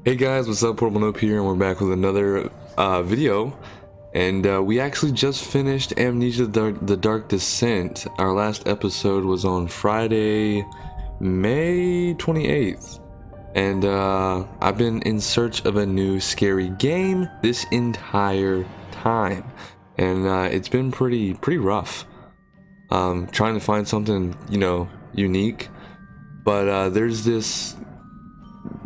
Hey guys, what's up? Portable Nope here, and we're back with another video. And we actually just finished Amnesia: The Dark Descent. Our last episode was on Friday, May 28th. And I've been in search of a new scary game this entire time. And it's been pretty rough. Trying to find something, unique. But there's this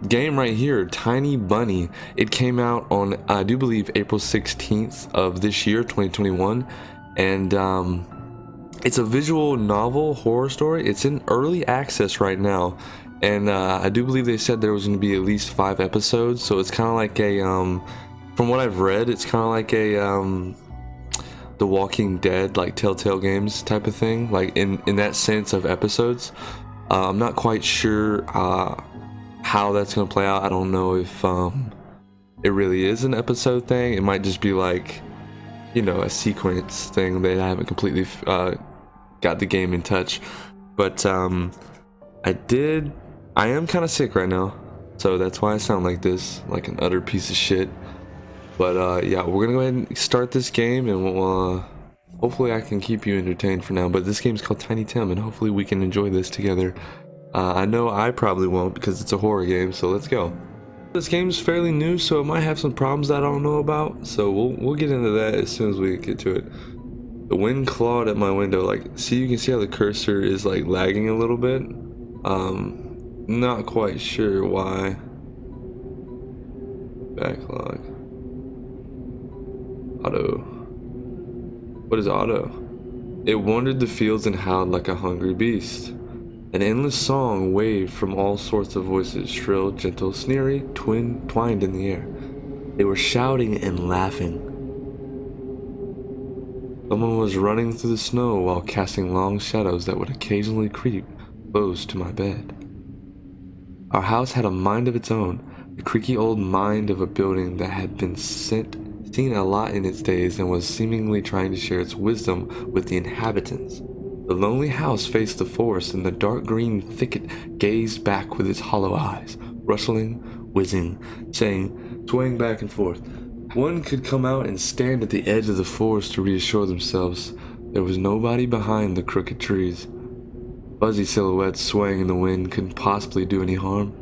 game right here, Tiny Bunny. It came out on, I do believe, April 16th of this year, 2021. And it's a visual novel horror story. It's in early access right now. And I do believe they said there was going to be at least 5 episodes. So it's kind of like a, from what I've read, it's kind of like a, The Walking Dead, like Telltale Games type of thing. Like in that sense of episodes. I'm not quite sure how that's gonna play out. I don't know if it really is an episode thing. It might just be like, a sequence thing. They haven't completely got the game in touch. But I am kind of sick right now, so that's why I sound like this, like an utter piece of shit. But yeah, we're gonna go ahead and start this game, and we'll hopefully I can keep you entertained for now. But this game's called Tiny Tim, and hopefully we can enjoy this together. I know I probably won't because it's a horror game, so let's go. This game's fairly new, so it might have some problems that I don't know about, so we'll get into that as soon as we get to it. The wind clawed at my window. Like, see, you can see how the cursor is like lagging a little bit. Not quite sure why. Backlog. Auto. What is auto? It wandered the fields and howled like a hungry beast. An endless song waved from all sorts of voices, shrill, gentle, sneery, twined in the air. They were shouting and laughing. Someone was running through the snow while casting long shadows that would occasionally creep close to my bed. Our house had a mind of its own, the creaky old mind of a building that had been seen a lot in its days and was seemingly trying to share its wisdom with the inhabitants. The lonely house faced the forest, and the dark green thicket gazed back with its hollow eyes, rustling, whizzing, saying, swaying back and forth. One could come out and stand at the edge of the forest to reassure themselves there was nobody behind the crooked trees. Fuzzy silhouettes swaying in the wind couldn't possibly do any harm.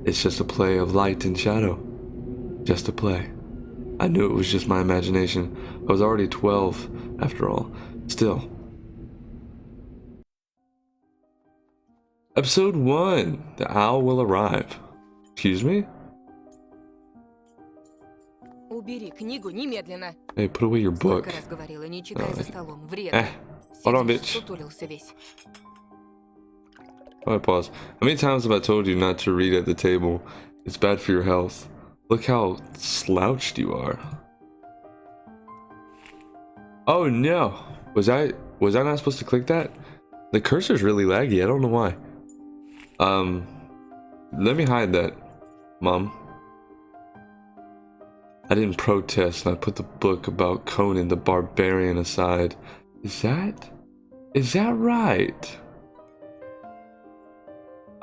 It's just a play of light and shadow. Just a play. I knew it was just my imagination. I was already 12, after all. Still. Episode 1. The Owl Will Arrive. Excuse me? Убери книгу немедленно. Hey, put away your book. Сколько раз говорила, не читай за столом. Вредно. Hold on, Сидишь, bitch. сутулился весь. Oh, I pause. How many times have I told you not to read at the table? It's bad for your health. Look how slouched you are. Oh no! Was I not supposed to click that? The cursor's really laggy. I don't know why. Let me hide that, Mom. I didn't protest, and I put the book about Conan the Barbarian aside. Is that right?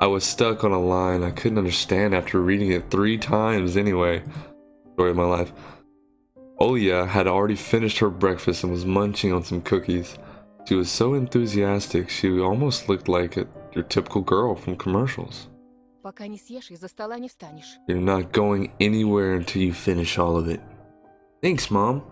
I was stuck on a line I couldn't understand after reading it 3 times anyway. Story of my life. Olia had already finished her breakfast and was munching on some cookies. She was so enthusiastic, she almost looked like your typical girl from commercials. Пока не съешь, из-за стола не встанешь. You're not going anywhere until you finish all of it. Thanks, Mom.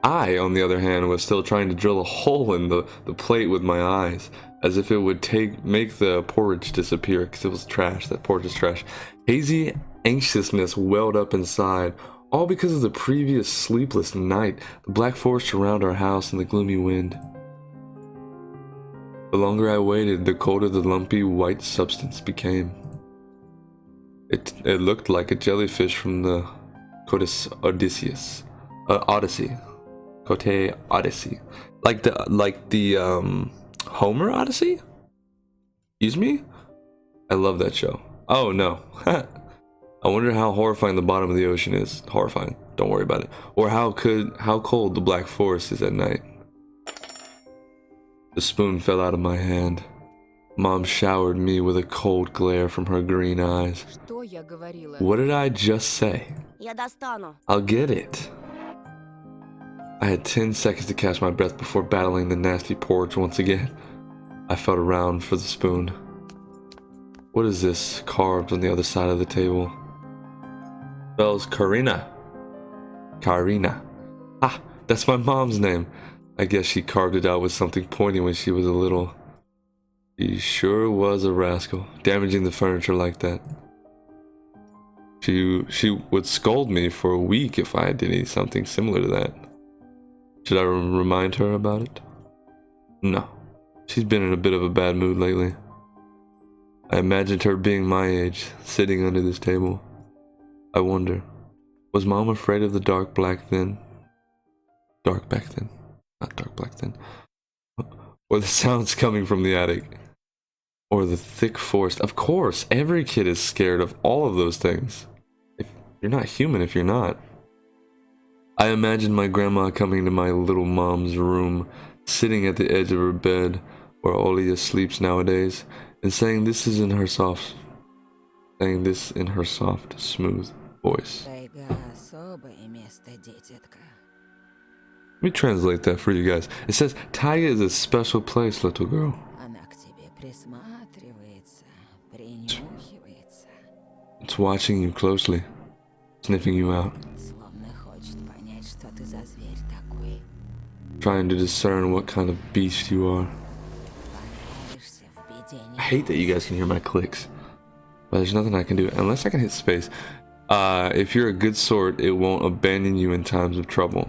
I, on the other hand, was still trying to drill a hole in the plate with my eyes, as if it would make the porridge disappear, because it was trash. That porridge is trash. Hazy anxiousness welled up inside, all because of the previous sleepless night, the black forest around our house, and the gloomy wind. The longer I waited, the colder the lumpy white substance became. It looked like a jellyfish from the Odyssey. Cote Odyssey. Like the Homer Odyssey? Excuse me? I love that show. Oh no. I wonder how horrifying the bottom of the ocean is. Horrifying. Don't worry about it. Or how cold the black forest is at night. The spoon fell out of my hand. Mom showered me with a cold glare from her green eyes. Что я говорила? What did I just say? Я достану. I'll get it. I had 10 seconds to catch my breath before battling the nasty porridge once again. I felt around for the spoon. What is this carved on the other side of the table? Spells Karina. Karina. Ah, that's my mom's name. I guess she carved it out with something pointy when she was a little. She sure was a rascal, damaging the furniture like that. She would scold me for a week if I did something similar to that. Should I remind her about it? No. She's been in a bit of a bad mood lately. I imagined her being my age, sitting under this table. I wonder, was Mom afraid of the dark back then? Dark back then. Not dark black then. Or the sounds coming from the attic. Or the thick forest. Of course, every kid is scared of all of those things. You're not human if you're not. I imagined my grandma coming to my little mom's room, sitting at the edge of her bed where Olia sleeps nowadays, and saying this in her soft, smooth voice. Let me translate that for you guys. It says, Taiga is a special place, little girl. It's watching you closely, sniffing you out, trying to discern what kind of beast you are. I hate that you guys can hear my clicks, but there's nothing I can do unless I can hit space. If you're a good sort, it won't abandon you in times of trouble.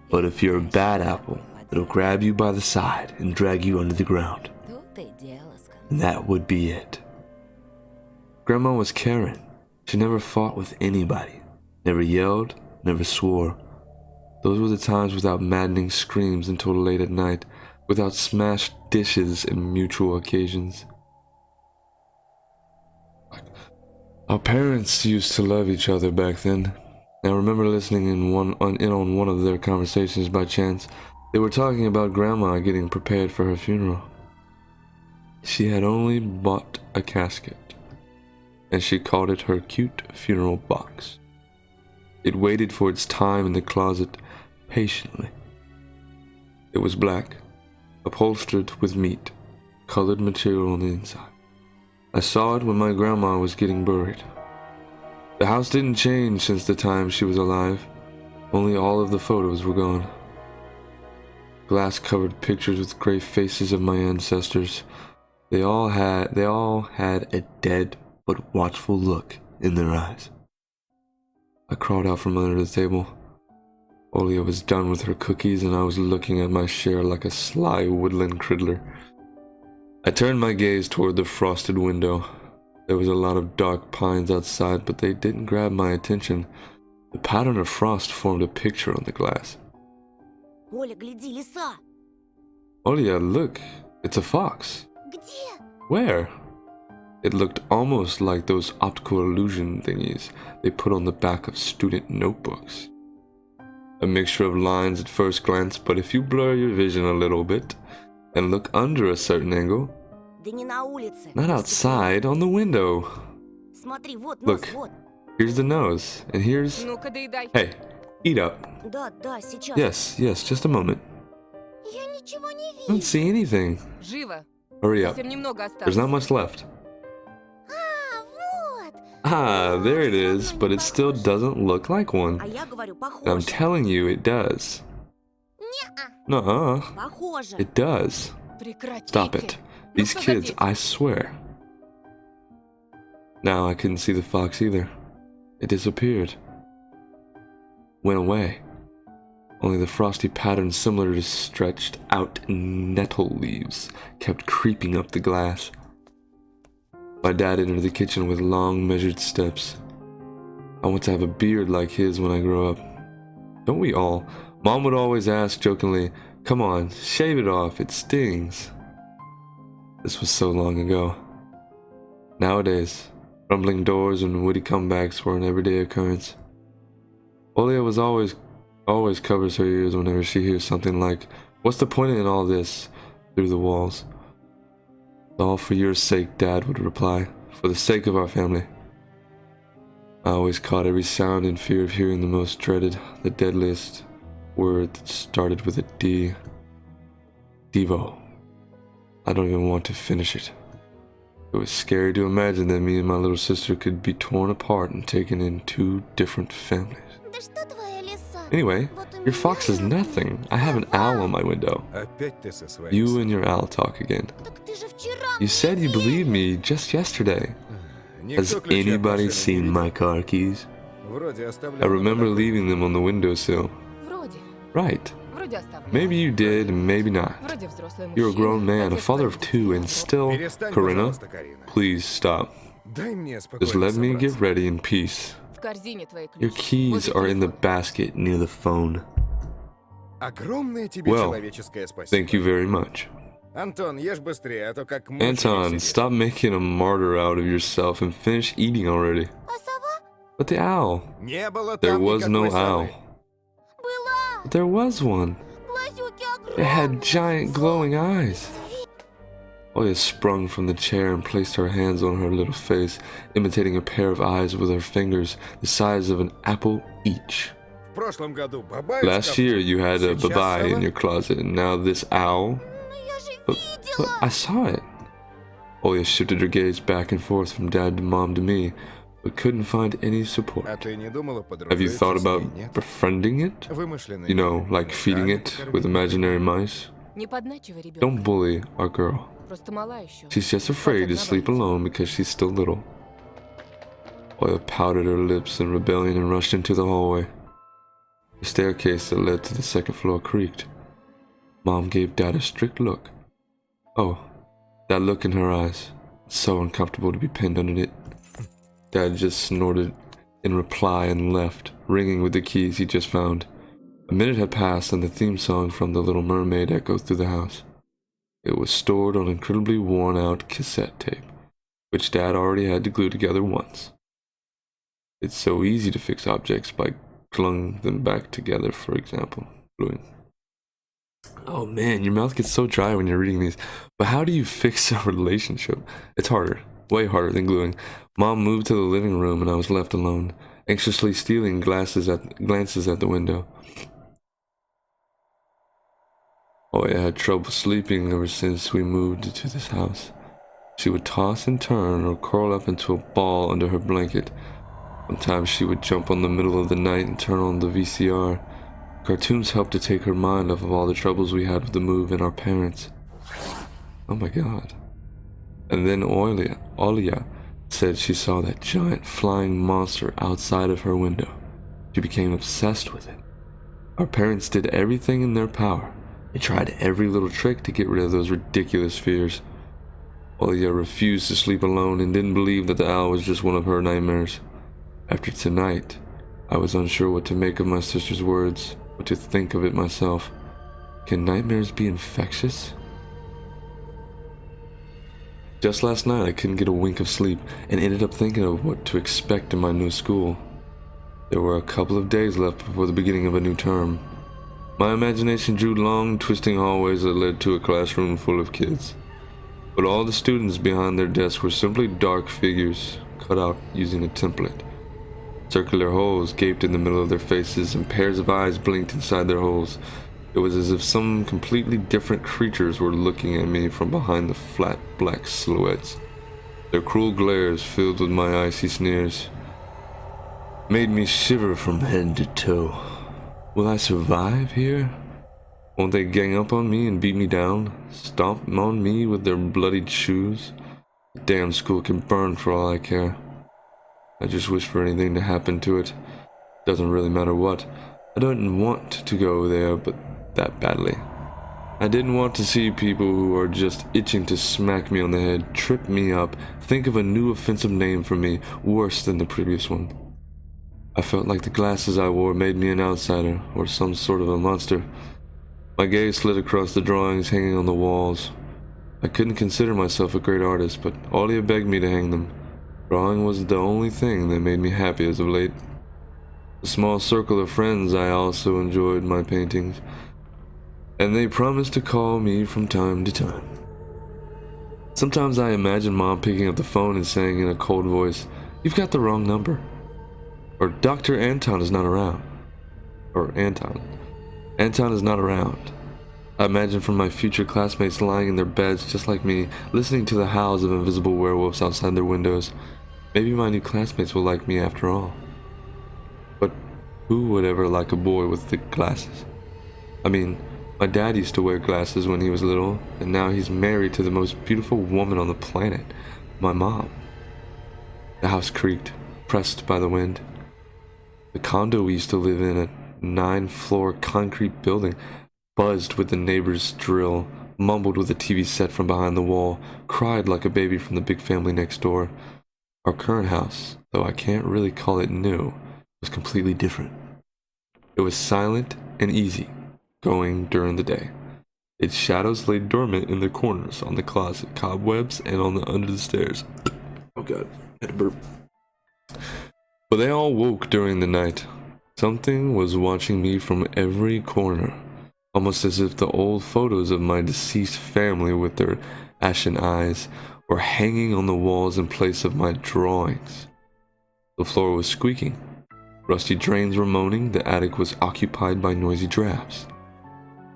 But if you're a bad apple, it'll grab you by the side and drag you under the ground. And that would be it. Grandma was caring. She never fought with anybody, never yelled, never swore. Those were the times without maddening screams until late at night, without smashed dishes and mutual occasions. Our parents used to love each other back then. I remember listening in on one of their conversations by chance. They were talking about Grandma getting prepared for her funeral. She had only bought a casket, and she called it her cute funeral box. It waited for its time in the closet patiently. It was black, upholstered with meat, colored material on the inside. I saw it when my grandma was getting buried. The house didn't change since the time she was alive. Only all of the photos were gone. Glass-covered pictures with gray faces of my ancestors. They all had a dead but watchful look in their eyes. I crawled out from under the table. Olia was done with her cookies and I was looking at my share like a sly woodland crittler. I turned my gaze toward the frosted window. There was a lot of dark pines outside, but they didn't grab my attention. The pattern of frost formed a picture on the glass. Оля, гляди, лиса! Olia, look, it's a fox. Где? Where? It looked almost like those optical illusion thingies they put on the back of student notebooks. A mixture of lines at first glance, but if you blur your vision a little bit and look under a certain angle, Да не на улице. not outside, on the window. Смотри, вот нос, Look, вот. here's the nose, and here's... Ну-ка, доедай. Hey, eat up. Да, да, сейчас. Yes, just a moment. Я ничего не I don't вижу. see anything. Живо. Hurry up. Совсем немного There's осталось. not much left. А, вот. Ah, there it is, but it still doesn't look like one. А я говорю, And I'm похоже. telling you, it does. Не-а, Nuh-uh, похоже. it does. Прекратите. Stop it. These Ну, kids, погодите. I swear. Now I couldn't see the fox either. It disappeared. Went away. Only the frosty pattern similar to stretched out nettle leaves kept creeping up the glass. My dad entered the kitchen with long measured steps. I want to have a beard like his when I grow up. Don't we all? Mom would always ask jokingly, "Come on, shave it off, it stings." This was so long ago. Nowadays, rumbling doors and witty comebacks were an everyday occurrence. Olia was always covers her ears whenever she hears something like, What's the point in all this? Through the walls. All for your sake, Dad would reply. For the sake of our family. I always caught every sound in fear of hearing the most dreaded, the deadliest word that started with a D. Devo. I don't even want to finish it. It was scary to imagine that me and my little sister could be torn apart and taken in two different families. Да что твоя лиса? Anyway, Вот у your меня fox is nothing. I have an owl on my window. Опять ты со своей You and your owl talk again. Так ты же вчера You мне said you верил. believed me just yesterday. Никто Has ключи от anybody машины не seen видел? my car keys? Вроде I оставлял remember на leaving them on the windowsill. Вроде. Right. Вроде оставляла. Maybe you did, and maybe not. Вроде взрослый You're a мужчина, grown man, a отец father твоих of two, and детей. still, Перестань, Corinna, пожалуйста, Карина. please stop. Дай мне Just спокойно let me get собраться. ready in peace. В корзине твои Your ключи. keys возле are in the телефона. basket near the phone. Огромное тебе Well, человеческое спасибо. Thank you very much. Антон, ешь быстрее, а то как мученик Anton, сидишь. stop making a martyr out of yourself and finish eating already. А сова? But the owl. Не было There там was no никакой owl. совы. Была. There was one. Глазюки It had огромные. giant glowing eyes. Oya sprung from the chair and placed her hands on her little face, imitating a pair of eyes with her fingers the size of an apple each. В прошлом году бабай в Last шкафу. year you had a Сейчас babai сова. in your closet, and now this owl. Ну я же But видела. I saw it. Oya shifted her gaze back and forth from Dad to Mom to me, but couldn't find any support. А ты не думала Have you подружиться thought с ней, about нет? befriending it? Вымышленный You know, мир. like feeding it with imaginary mice? Не подначивай ребенка. Don't bully our girl. Просто мала еще. She's just afraid to sleep alone because she's still little. Oya pouted her lips in rebellion and rushed into the hallway. The staircase that led to the second floor creaked. Mom gave Dad a strict look. Oh, that look in her eyes. So uncomfortable to be pinned under it. Dad just snorted in reply and left, ringing with the keys he just found. A minute had passed and the theme song from The Little Mermaid echoed through the house. It was stored on incredibly worn-out cassette tape, which Dad already had to glue together once. It's so easy to fix objects by gluing them back together, for example. Gluing. Oh man, your mouth gets so dry when you're reading these. But how do you fix a relationship? It's harder. Way harder than gluing. Mom moved to the living room and I was left alone, anxiously stealing glances at the window. Oh, I had trouble sleeping ever since we moved to this house. She would toss and turn or curl up into a ball under her blanket. Sometimes she would jump on the middle of the night and turn on the VCR. Cartoons helped to take her mind off of all the troubles we had with the move and our parents. Oh my god. And then Olia said she saw that giant flying monster outside of her window. She became obsessed with it. Our parents did everything in their power. They tried every little trick to get rid of those ridiculous fears. Olia refused to sleep alone and didn't believe that the owl was just one of her nightmares. After tonight, I was unsure what to make of my sister's words, what to think of it myself. Can nightmares be infectious? Just last night, I couldn't get a wink of sleep and ended up thinking of what to expect in my new school. There were a couple of days left before the beginning of a new term. My imagination drew long, twisting hallways that led to a classroom full of kids. But all the students behind their desks were simply dark figures, cut out using a template. Circular holes gaped in the middle of their faces, and pairs of eyes blinked inside their holes. It was as if some completely different creatures were looking at me from behind the flat black silhouettes. Their cruel glares, filled with my icy sneers, made me shiver from head to toe. Will I survive here? Won't they gang up on me and beat me down, stomp on me with their bloodied shoes? The damn school can burn for all I care. I just wish for anything to happen to it. Doesn't really matter what. I don't want to go there, but that badly. I didn't want to see people who are just itching to smack me on the head, trip me up, think of a new offensive name for me, worse than the previous one. I felt like the glasses I wore made me an outsider, or some sort of a monster. My gaze slid across the drawings hanging on the walls. I couldn't consider myself a great artist, but Aulia begged me to hang them. Drawing was the only thing that made me happy as of late. A small circle of friends I also enjoyed my paintings. and they promised to call me from time to time. Sometimes I imagine Mom picking up the phone and saying in a cold voice, "You've got the wrong number." Or Dr. Anton is not around. Or Anton. Anton is not around. I imagine from my future classmates lying in their beds just like me, listening to the howls of invisible werewolves outside their windows. Maybe my new classmates will like me after all. But who would ever like a boy with thick glasses? I mean, my dad used to wear glasses when he was little, and now he's married to the most beautiful woman on the planet, my mom. The house creaked, pressed by the wind. The condo we used to live in, a 9-floor concrete building, buzzed with the neighbor's drill, mumbled with a TV set from behind the wall, cried like a baby from the big family next door. Our current house, though I can't really call it new, was completely different. It was silent and easy going during the day. Its shadows lay dormant in the corners, on the closet cobwebs, and on the under the stairs. Oh god, I had to burp. But they all woke during the night. Something was watching me from every corner, almost as if the old photos of my deceased family with their ashen eyes were hanging on the walls in place of my drawings. The floor was squeaking. Rusty drains were moaning. The attic was occupied by noisy drafts.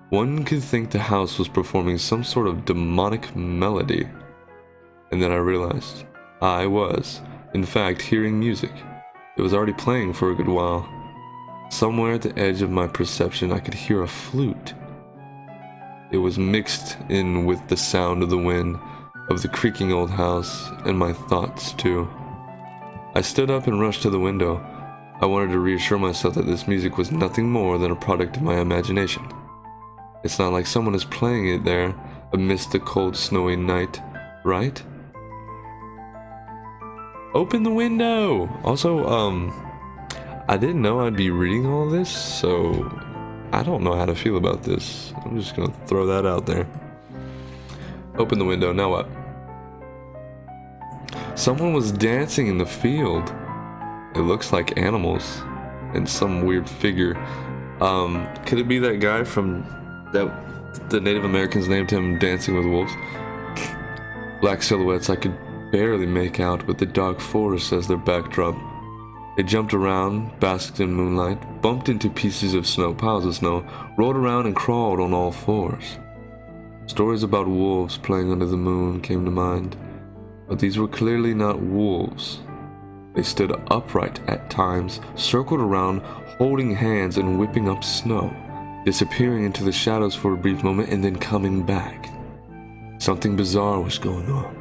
One could think the house was performing some sort of demonic melody. And then I realized I was, in fact, hearing music. It was already playing for a good while. Somewhere at the edge of my perception, I could hear a flute. It was mixed in with the sound of the wind, of the creaking old house, and my thoughts too. I stood up and rushed to the window. I wanted to reassure myself that this music was nothing more than a product of my imagination. It's not like someone is playing it there amidst the cold, snowy night, right? Open the window! Also, I didn't know I'd be reading all this, so I don't know how to feel about this. I'm just gonna throw that out there. Open the window, now what? Someone was dancing in the field. It looks like animals and some weird figure. Could it be that guy from that the Native Americans named him Dancing with Wolves? Black silhouettes I could barely make out with the dark forest as their backdrop. They jumped around, basked in moonlight, bumped into pieces of snow, piles of snow, rolled around and crawled on all fours. Stories about wolves playing under the moon came to mind, but these were clearly not wolves. They stood upright at times, circled around, holding hands and whipping up snow, disappearing into the shadows for a brief moment and then coming back. Something bizarre was going on.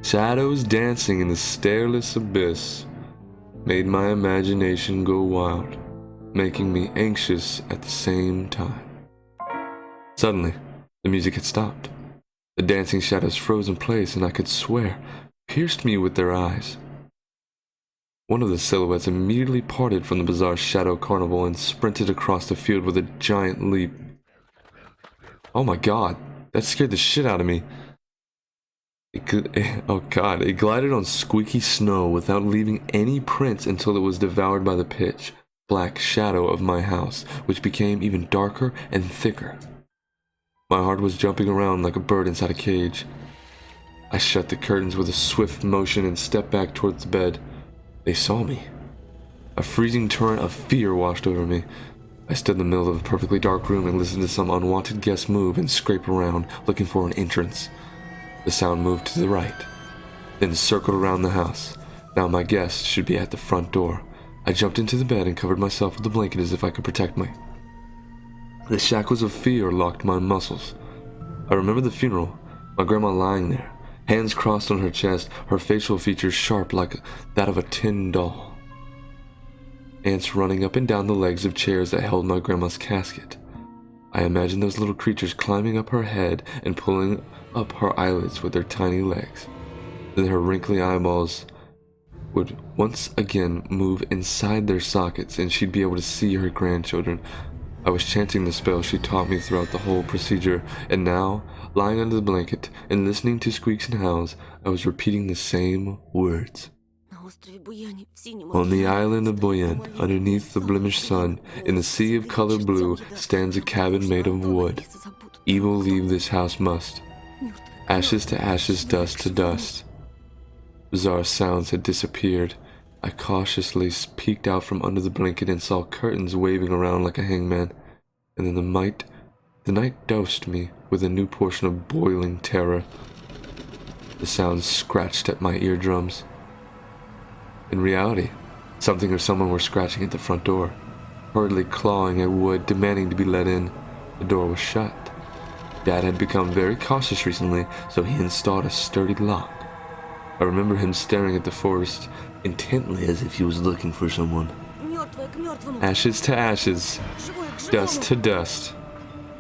Shadows dancing in the stairless abyss made my imagination go wild, making me anxious at the same time. Suddenly, the music had stopped. The dancing shadows froze in place, and I could swear, pierced me with their eyes. One of the silhouettes immediately parted from the bizarre shadow carnival and sprinted across the field with a giant leap. Oh my god, that scared the shit out of me. Oh god, it glided on squeaky snow without leaving any prints until it was devoured by the pitch black shadow of my house, which became even darker and thicker. My heart was jumping around like a bird inside a cage. I shut the curtains with a swift motion and stepped back towards the bed. They saw me. A freezing torrent of fear washed over me. I stood in the middle of a perfectly dark room and listened to some unwanted guest move and scrape around, looking for an entrance. The sound moved to the right, then circled around the house. Now my guest should be at the front door. I jumped into the bed and covered myself with a blanket as if I could protect me. The shackles of fear locked my muscles. I remember the funeral, my grandma lying there, hands crossed on her chest, her facial features sharp like that of a tin doll. Ants running up and down the legs of chairs that held my grandma's casket. I imagined those little creatures climbing up her head and pulling up her eyelids with their tiny legs. Then her wrinkly eyeballs would once again move inside their sockets and she'd be able to see her grandchildren. I was chanting the spell she taught me throughout the whole procedure, and now, lying under the blanket and listening to squeaks and howls, I was repeating the same words. On the island of Boyan, underneath the blemished sun, in the sea of color blue, stands a cabin made of wood. Evil leave this house must. Ashes to ashes, dust to dust. Bizarre sounds had disappeared. I cautiously peeked out from under the blanket and saw curtains waving around like a hangman. And then the night dosed me with a new portion of boiling terror. The sounds scratched at my eardrums. In reality, something or someone were scratching at the front door, hurriedly clawing at wood, demanding to be let in. The door was shut. Dad had become very cautious recently, so he installed a sturdy lock. I remember him staring at the forest intently as if he was looking for someone. Ashes to ashes, dust to dust.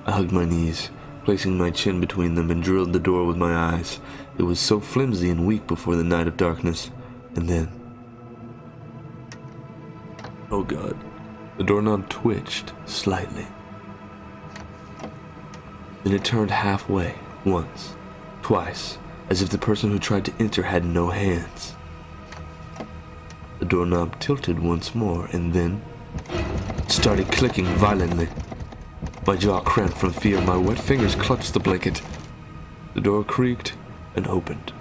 I hugged my knees, placing my chin between them, and drilled the door with my eyes. It was so flimsy and weak before the night of darkness. And then... oh God. The doorknob twitched slightly. Then it turned halfway, once, twice, as if the person who tried to enter had no hands. The doorknob tilted once more, and then started clicking violently. My jaw cramped from fear. My wet fingers clutched the blanket. The door creaked and opened.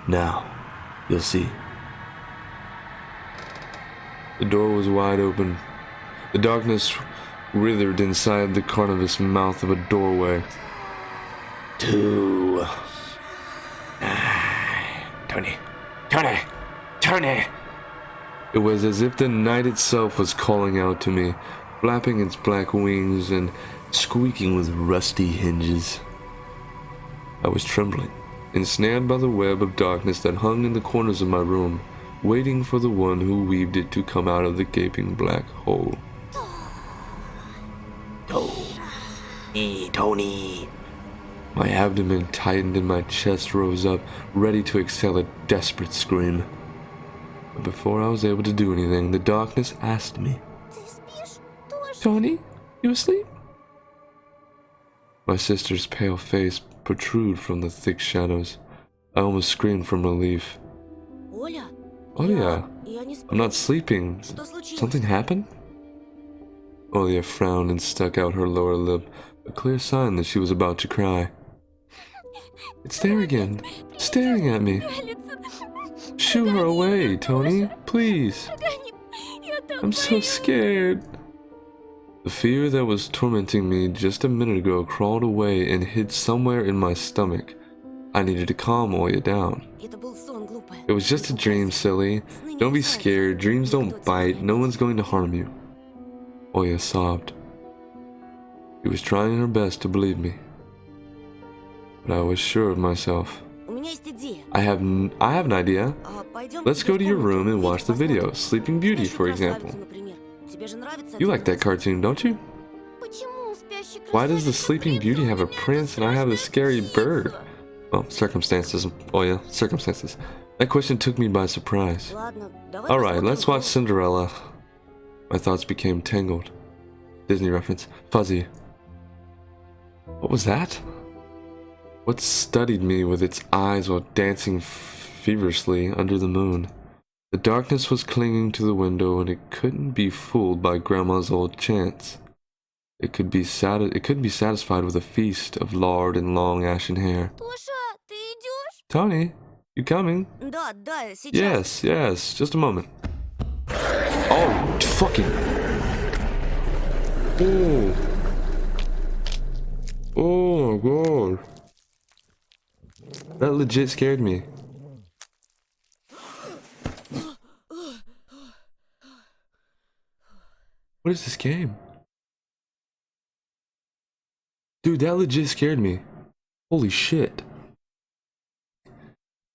Now, you'll see. The door was wide open. The darkness writhed inside the carnivorous mouth of a doorway. Tony! It was as if the night itself was calling out to me, flapping its black wings and squeaking with rusty hinges. I was trembling, ensnared by the web of darkness that hung in the corners of my room, waiting for the one who weaved it to come out of the gaping black hole. Tony. My abdomen tightened and my chest rose up, ready to exhale a desperate scream. But before I was able to do anything, the darkness asked me, Tony, you asleep? My sister's pale face protruded from the thick shadows. I almost screamed from relief. Olya, I'm not sleeping. Something happened? Olya frowned and stuck out her lower lip, a clear sign that she was about to cry. It's there again, staring at me. Shoo her away, Tony, please. I'm so scared. The fear that was tormenting me just a minute ago crawled away and hid somewhere in my stomach. I needed to calm Olya down. It was just a dream, silly. Don't be scared. Dreams don't bite. No one's going to harm you. Olya sobbed. She was trying her best to believe me. But I was sure of myself. I have an idea. Let's go to your room and watch the video. Sleeping Beauty, for example. You like that cartoon, don't you? Why does the Sleeping Beauty have a prince and I have a scary bird? Well, circumstances, Olya, circumstances. That question took me by surprise. Alright, let's watch Cinderella. My thoughts became tangled. Disney reference. Fuzzy. What was that? What studied me with its eyes while dancing feverishly under the moon? The darkness was clinging to the window, and it couldn't be fooled by Grandma's old chants. It couldn't be satisfied with a feast of lard and long ashen hair. Tony, you coming? Yes, just a moment. Oh, fucking. Oh my god. That legit scared me. What is this game? Dude, that legit scared me. Holy shit.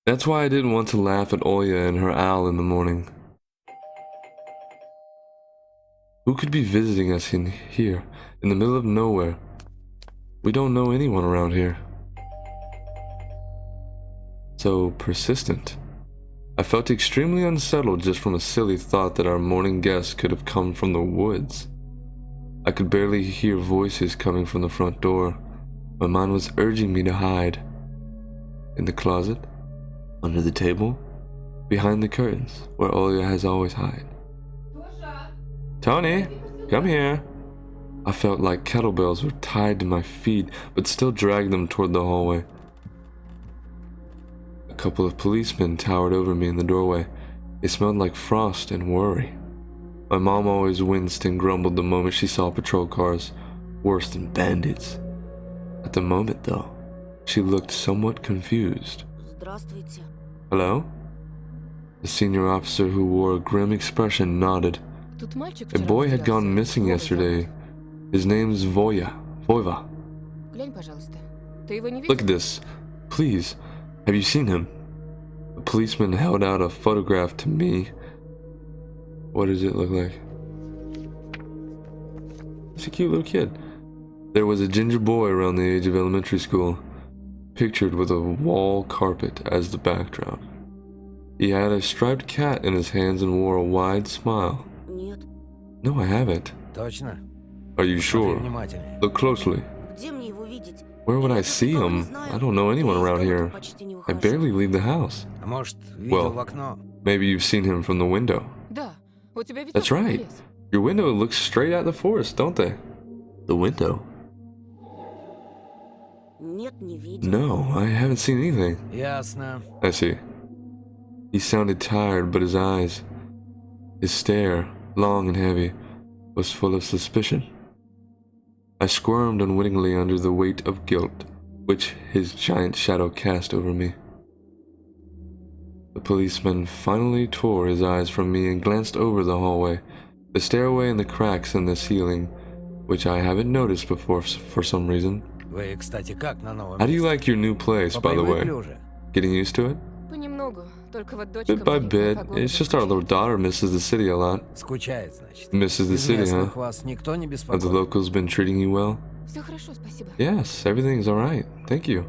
That's why I didn't want to laugh at Olya and her owl in the morning. Who could be visiting us in here, in the middle of nowhere? We don't know anyone around here. So persistent. I felt extremely unsettled just from a silly thought that our morning guest could have come from the woods. I could barely hear voices coming from the front door. My mind was urging me to hide. In the closet? Under the table? behind the curtains, where Olya has always hid. Tony, come here. I felt like kettlebells were tied to my feet, but still dragged them toward the hallway. A couple of policemen towered over me in the doorway. They smelled like frost and worry. My mom always winced and grumbled the moment she saw patrol cars, worse than bandits. At the moment, though, she looked somewhat confused. Здравствуйте. Hello? The senior officer, who wore a grim expression, nodded. Тут мальчик A вчера boy had потерялся. gone missing Вова yesterday. зовут. His name's Voiva. Глянь, пожалуйста. Ты его не Look at видел? this. Please, have you seen him? The policeman held out a photograph to me. What does it look like? It's a cute little kid. There was a ginger boy around the age of elementary school, pictured with a wall carpet as the background. He had a striped cat in his hands and wore a wide smile. Нет. No, I haven't. Точно? Are you Посмотри sure? внимательнее. Look closely. Где мне его видеть? Where would I Я тут see никого не him? знаю. I don't know anyone Я из around дома here. почти не I выхожу. barely leave the house. А может, видел Well, в окно? maybe you've seen him from the window. Да. У тебя ведь That's окна на right. лес. Your window looks straight at the forest, don't they? The window? Нет, не видел. No, I haven't seen anything. Ясно. I see. He sounded tired, but his eyes, his stare, long and heavy, was full of suspicion. I squirmed unwittingly under the weight of guilt, which his giant shadow cast over me. The policeman finally tore his eyes from me and glanced over the hallway, the stairway and the cracks in the ceiling, which I haven't noticed before for some reason. Вы, кстати, как на новом How do you месте? like your new place, by the way? Попривыкли уже? Getting used to it? Понемногу. Только вот дочка Bit by моя, bit, погода it's just our little подключает. daughter misses the city a lot. Скучает, значит. Misses the Из city, huh? местных вас никто не Have the беспокоит? locals been treating you well? Все хорошо, спасибо. Yes, everything's alright. Thank you.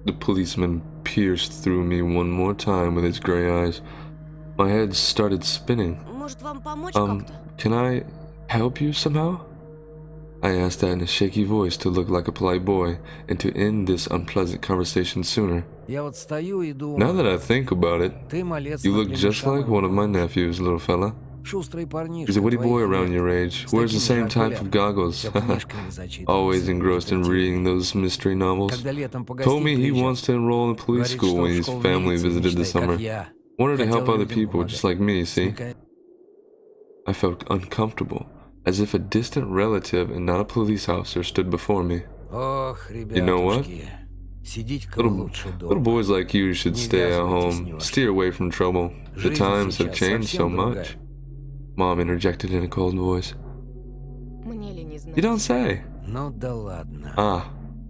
The policeman pierced through me one more time with his gray eyes. My head started spinning. Может, вам помочь как-то? Can I help you somehow? I asked that in a shaky voice to look like a polite boy and to end this unpleasant conversation sooner. Я вот стою и думаю, Now that I think about it, ты малец you на look just племеша like one of my моего. nephews, little fella. Шустрый парнишка. He's a witty boy твоих around лет. your age, С wears the такими same же type of окулярами. goggles, Всё книжками зачитывался, always engrossed in reading those mystery novels. Когда летом погостить Told me he приезжал, wants to enroll in police говорит, school что when в his школу family милиции visited this мечтает, как summer. я. Wanted to Хотел help other людям people, помогать. just like me, see? Смекает. I felt uncomfortable, as if a distant relative and not a police officer stood before me. Ох, know what? ребятушки, сидите-ка Little, лучше little дома. boys like you should stay at home, steer away from trouble. The Жизнь times have сейчас changed so совсем другая. much. Mom interjected in a cold voice. Мне ли не знать? You don't say. Ну да ладно. Ah,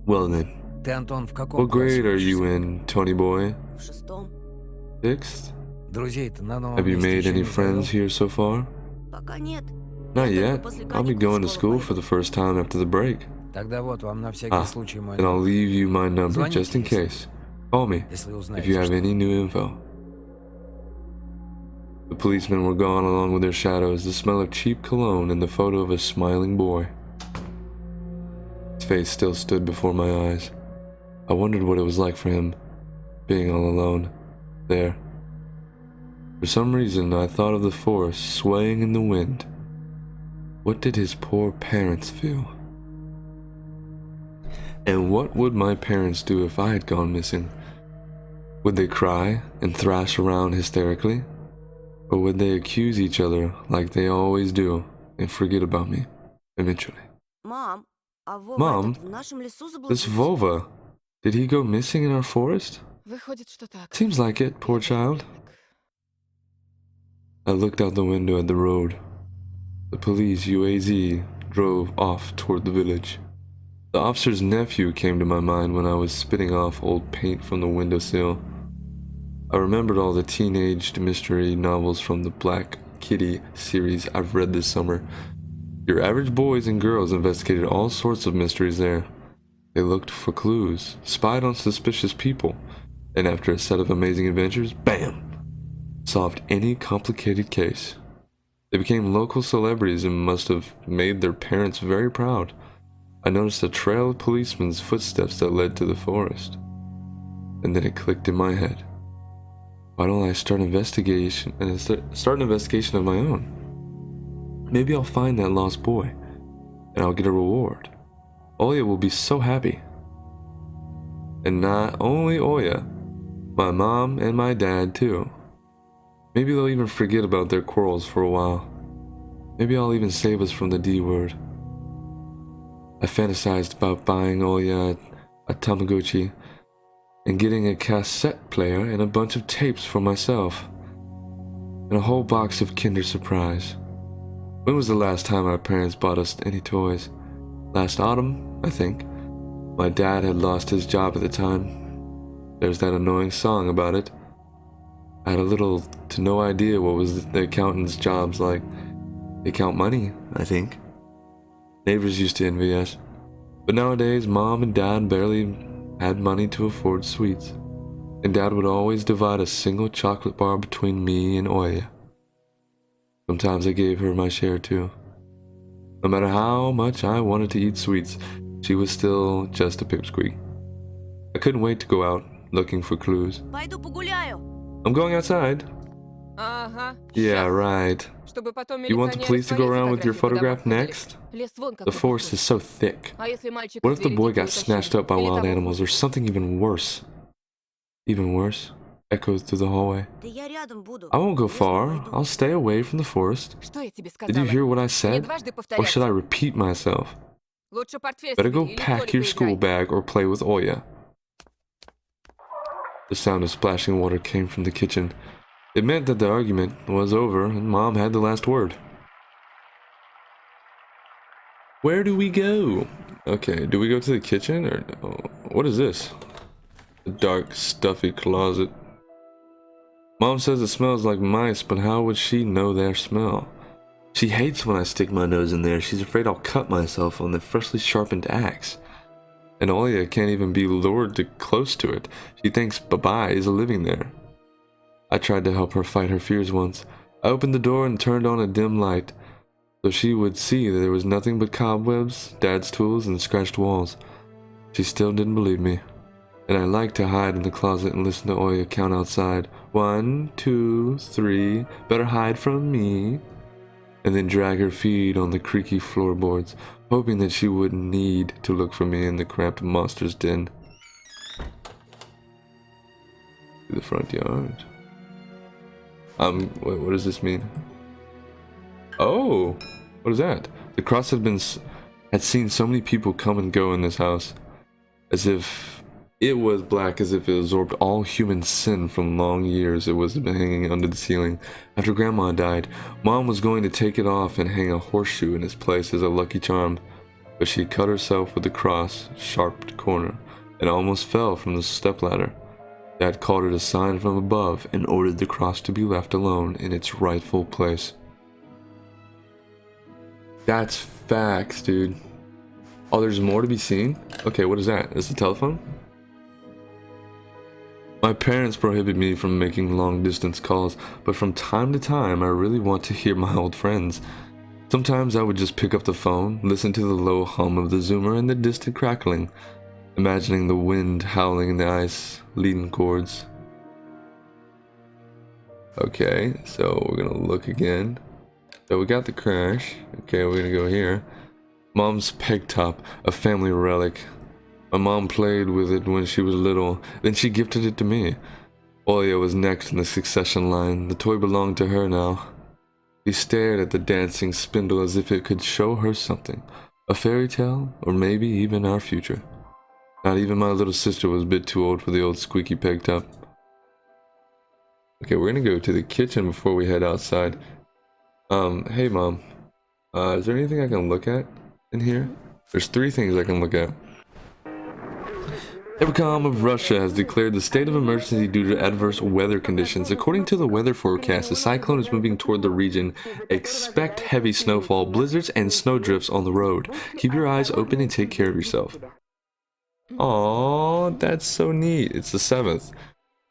well then. Ты, Антон, в каком What grade классе are you учишься? in, Tony boy? В шестом. Sixth? Друзей-то на новом Have you месте made еще any не friends завел? here so far? Пока нет. Not Я только yet. после I'll be каникул в going to школу school for пойду. the first time after the break. Тогда вот вам на всякий Ah, случай мой and I'll номер, leave you my number Звоните, just in если- case. Call me если if узнаете you have что. any new info. The policemen were gone along with their shadows, the smell of cheap cologne, and the photo of a smiling boy. His face still stood before my eyes. I wondered what it was like for him, being all alone, there. For some reason, I thought of the forest swaying in the wind. What did his poor parents feel? And what would my parents do if I had gone missing? Would they cry and thrash around hysterically? Or would they accuse each other like they always do and forget about me eventually? Мам, а Вова Mom, этот в нашем лесу This заблудился? Vova, did he go missing in our forest? Выходит, что так. Seems like it, poor child. I looked out the window at the road. The police UAZ drove off toward the village. The officer's nephew came to my mind when I was spitting off old paint from the windowsill. I remembered all the teenaged mystery novels from the Black Kitty series I've read this summer. Your average boys and girls investigated all sorts of mysteries there. They looked for clues, spied on suspicious people, and after a set of amazing adventures, bam! Solved any complicated case. They became local celebrities and must have made their parents very proud. I noticed a trail of policemen's footsteps that led to the forest. And then it clicked in my head. Why don't I start an investigation of my own? Maybe I'll find that lost boy, and I'll get a reward. Oya will be so happy. And not only Oya, my mom and my dad too. Maybe they'll even forget about their quarrels for a while. Maybe I'll even save us from the D word. I fantasized about buying Oya a Tamagotchi and getting a cassette player and a bunch of tapes for myself. And a whole box of Kinder Surprise. When was the last time our parents bought us any toys? Last autumn, I think. My dad had lost his job at the time. There's that annoying song about it. I had a little to no idea what was the accountant's jobs like. They count money, I think. Neighbors used to envy us. But nowadays, Mom and Dad barely had money to afford sweets. And Dad would always divide a single chocolate bar between me and Oya. Sometimes I gave her my share too. No matter how much I wanted to eat sweets, she was still just a pipsqueak. I couldn't wait to go out looking for clues. Пойду погуляю. I'm going outside. Ага. Yeah, щас. right. Чтобы потом You want the милиционеры police to go свои around with your фотографии по домам photograph ходили. next? Лес вон The какой forest is пустой. so thick. А если мальчика What if the звери boy дикие got snatched up by утащили? Или wild того animals or хуже? something even worse? Even worse? Echoes through the hallway. Да я рядом буду. I won't go Если far. пойду. I'll stay away from the forest. Что я тебе Did you сказала? hear what I Не said? дважды Or should I повторяться. repeat myself? Лучше портфель Better собери go или в pack соли your school поиграй. bag or play with Oya. The sound of splashing water came from the kitchen. It meant that the argument was over and Mom had the last word. Where do we go? Okay, do we go to the kitchen or what is this? A dark, stuffy closet. Mom says it smells like mice, but how would she know their smell? She hates when I stick my nose in there. She's afraid I'll cut myself on the freshly sharpened axe. And Oya can't even be lured too close to it. She thinks Baba is living there. I tried to help her fight her fears once. I opened the door and turned on a dim light, so she would see that there was nothing but cobwebs, Dad's tools, and scratched walls. She still didn't believe me, and I liked to hide in the closet and listen to Oya count outside. 1, 2, 3, better hide from me. And then drag her feet on the creaky floorboards, hoping that she wouldn't need to look for me in the cramped monster's den. To the front yard. Wait, what does this mean? Oh, what is that? The cross had seen so many people come and go in this house, as if it was black, as if it absorbed all human sin from long years it was been hanging under the ceiling. After Grandma died, Mom was going to take it off and hang a horseshoe in its place as a lucky charm, but she cut herself with the cross, sharp corner, and almost fell from the stepladder. Dad called it a sign from above and ordered the cross to be left alone in its rightful place. That's facts, dude. Oh, there's more to be seen? Okay, what is that? Is it a telephone? My parents prohibit me from making long-distance calls, but from time to time I really want to hear my old friends. Sometimes I would just pick up the phone, listen to the low hum of the zoomer and the distant crackling, imagining the wind howling in the ice-leaden cords. Okay, so we're gonna look again. So we got the crash. Okay, we're gonna go here. Mom's peg top, a family relic. My mom played with it when she was little, then she gifted it to me. Oya was next in the succession line. The toy belonged to her now. She stared at the dancing spindle as if it could show her something. A fairy tale, or maybe even our future. Not even my little sister was a bit too old for the old squeaky peg top. Okay, we're gonna go to the kitchen before we head outside. Hey Mom. Is there anything I can look at in here? There's 3 things I can look at. EVCOM of Russia has declared the state of emergency due to adverse weather conditions. According to the weather forecast, the cyclone is moving toward the region. Expect heavy snowfall, blizzards, and snowdrifts on the road. Keep your eyes open and take care of yourself. Aww, that's so neat. It's the 7th.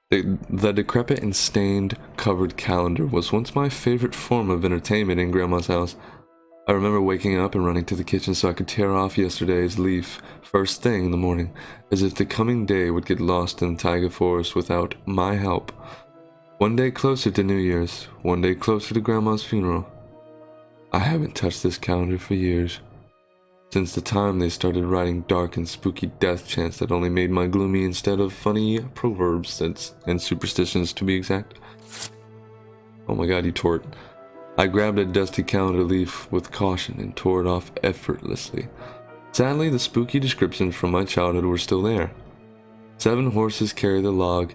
The decrepit and stained covered calendar was once my favorite form of entertainment in Grandma's house. I remember waking up and running to the kitchen so I could tear off yesterday's leaf first thing in the morning, as if the coming day would get lost in the taiga forest without my help. One day closer to New Year's, one day closer to Grandma's funeral. I haven't touched this calendar for years. Since the time they started writing dark and spooky death chants that only made my gloomy instead of funny proverbs and superstitions, to be exact. Oh my god, you tore it. I grabbed a dusty calendar leaf with caution and tore it off effortlessly. Sadly, the spooky descriptions from my childhood were still there. 7 horses carry the log.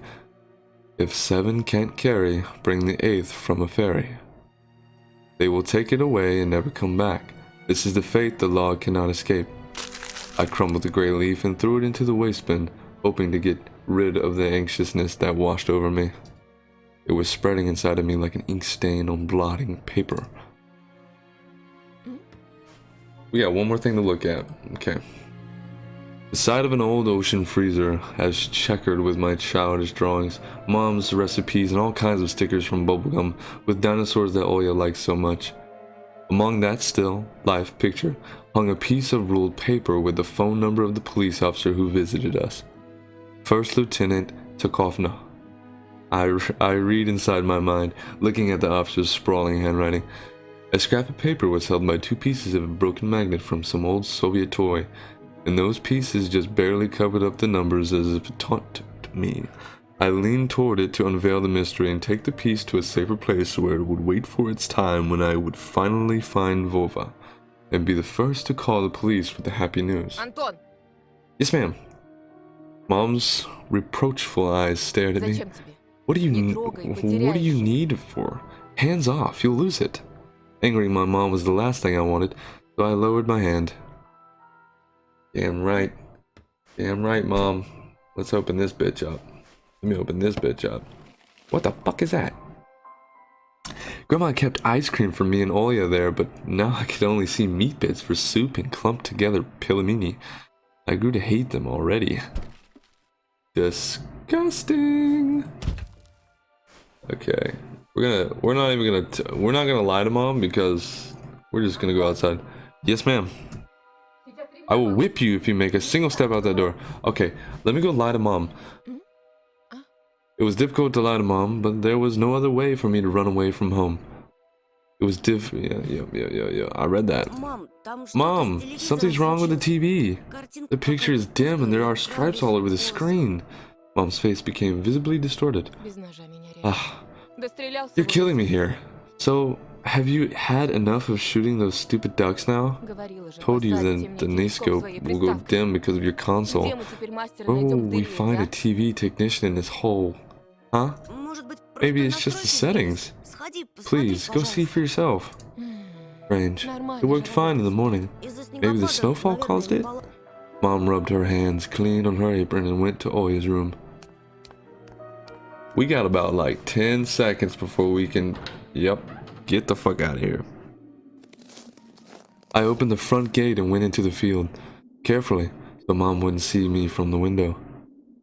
If 7 can't carry, bring the 8th from a ferry. They will take it away and never come back. This is the fate the log cannot escape. I crumbled the gray leaf and threw it into the waste bin, hoping to get rid of the anxiousness that washed over me. It was spreading inside of me like an ink stain on blotting paper. We got one more thing to look at. Okay. The side of an old ocean freezer has checkered with my childish drawings, Mom's recipes, and all kinds of stickers from bubblegum with dinosaurs that Oya likes so much. Among that still life picture hung a piece of ruled paper with the phone number of the police officer who visited us. First Lieutenant Takovna. I read inside my mind, looking at the officer's sprawling handwriting. A scrap of paper was held by 2 pieces of a broken magnet from some old Soviet toy, and those pieces just barely covered up the numbers as if it taunted me. I leaned toward it to unveil the mystery and take the piece to a safer place where it would wait for its time when I would finally find Vova, and be the first to call the police with the happy news. Anton, Yes, ma'am. Mom's reproachful eyes stared at me. зачем тебе? What do you Не трогай, потеряешь. need it for? Hands off, you'll lose it. Angering my mom was the last thing I wanted, so I lowered my hand. Damn right. Damn right, Mom. Let's open this bitch up. Let me open this bitch up. What the fuck is that? Grandma kept ice cream for me and Oya there, but now I could only see meat bits for soup and clumped together pillamini. I grew to hate them already. Disgusting. Okay, we're not gonna lie to Mom because we're just gonna go outside. Yes, ma'am. I will whip you if you make a single step out that door. Okay, let me go lie to Mom. It was difficult to lie to Mom, but there was no other way for me to run away from home. It was yeah. I read that. Mom, something's wrong with the TV. The picture is dim and there are stripes all over the screen. Mom's face became visibly distorted. Без ножа меня режет. Ah, Дострелялся you're бы. killing me here. So, have you had enough of shooting those stupid ducks now? Говорила же, Told you посадите that the мне телескоп Nascope своей will go приставкой. dim because of your console. Где мы теперь мастера Oh, найдем в we дыре, find a а? TV technician in this hole. Huh? Maybe it's just the settings. Please, go see for yourself. Strange. Нормально It worked же fine in the работает. morning. Maybe the snowfall caused it? Mom rubbed her hands, cleaned on her apron, and went to Oya's room. We got about like 10 seconds before we can... Yep. Get the fuck out of here. I opened the front gate and went into the field, carefully, so Mom wouldn't see me from the window.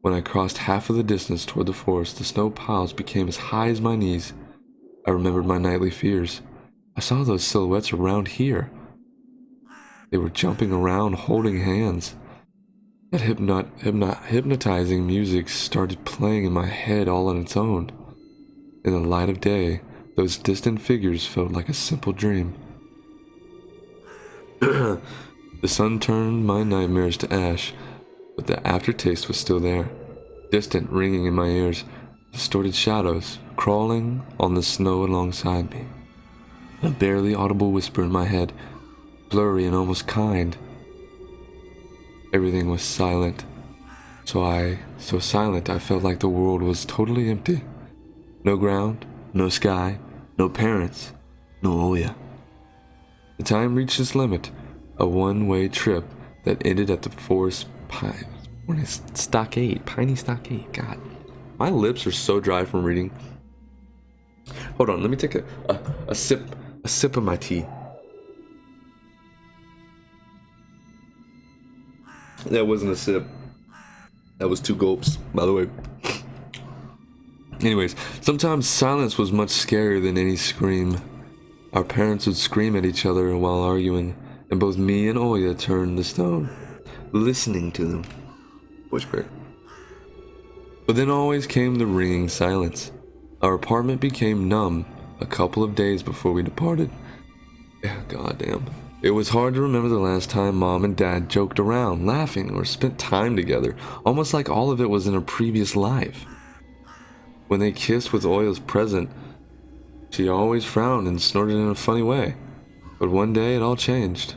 When I crossed half of the distance toward the forest, the snow piles became as high as my knees. I remembered my nightly fears. I saw those silhouettes around here. They were jumping around, holding hands. That hypnotizing music started playing in my head all on its own. In the light of day, those distant figures felt like a simple dream. The sun turned my nightmares to ash, but the aftertaste was still there, distant, ringing in my ears, distorted shadows crawling on the snow alongside me. A barely audible whisper in my head, blurry and almost kind. Everything was silent, so silent I felt like the world was totally empty. No ground, no sky, no parents, no Oya. The time reached its limit, a one-way trip that ended at the forest piney stockade. God, my lips are so dry from reading. Hold on, let me take a sip of my tea. That wasn't a sip. That was 2 gulps, by the way. Anyways, sometimes silence was much scarier than any scream. Our parents would scream at each other while arguing, and both me and Oya turned to stone, listening to them. Voice crack. But then always came the ringing silence. Our apartment became numb a couple of days before we departed. Goddamn. It was hard to remember the last time Mom and Dad joked around, laughing, or spent time together, almost like all of it was in a previous life. When they kissed with Oya's present, she always frowned and snorted in a funny way. But one day it all changed.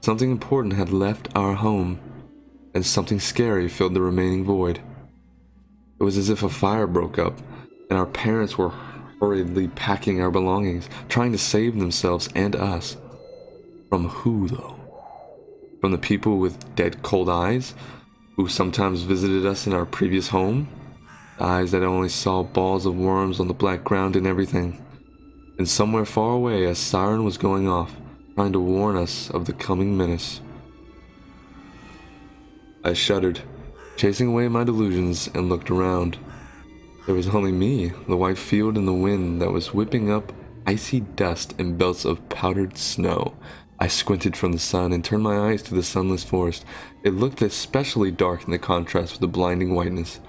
Something important had left our home, and something scary filled the remaining void. It was as if a fire broke up, and our parents were hurriedly packing our belongings, trying to save themselves and us. From who, though? From the people with dead cold eyes, who sometimes visited us in our previous home? Eyes that only saw balls of worms on the black ground and everything. And somewhere far away, a siren was going off, trying to warn us of the coming menace. I shuddered, chasing away my delusions, and looked around. There was only me, the white field, and the wind that was whipping up icy dust and belts of powdered snow. I squinted from the sun and turned my eyes to the sunless forest. It looked especially dark in the contrast with the blinding whiteness.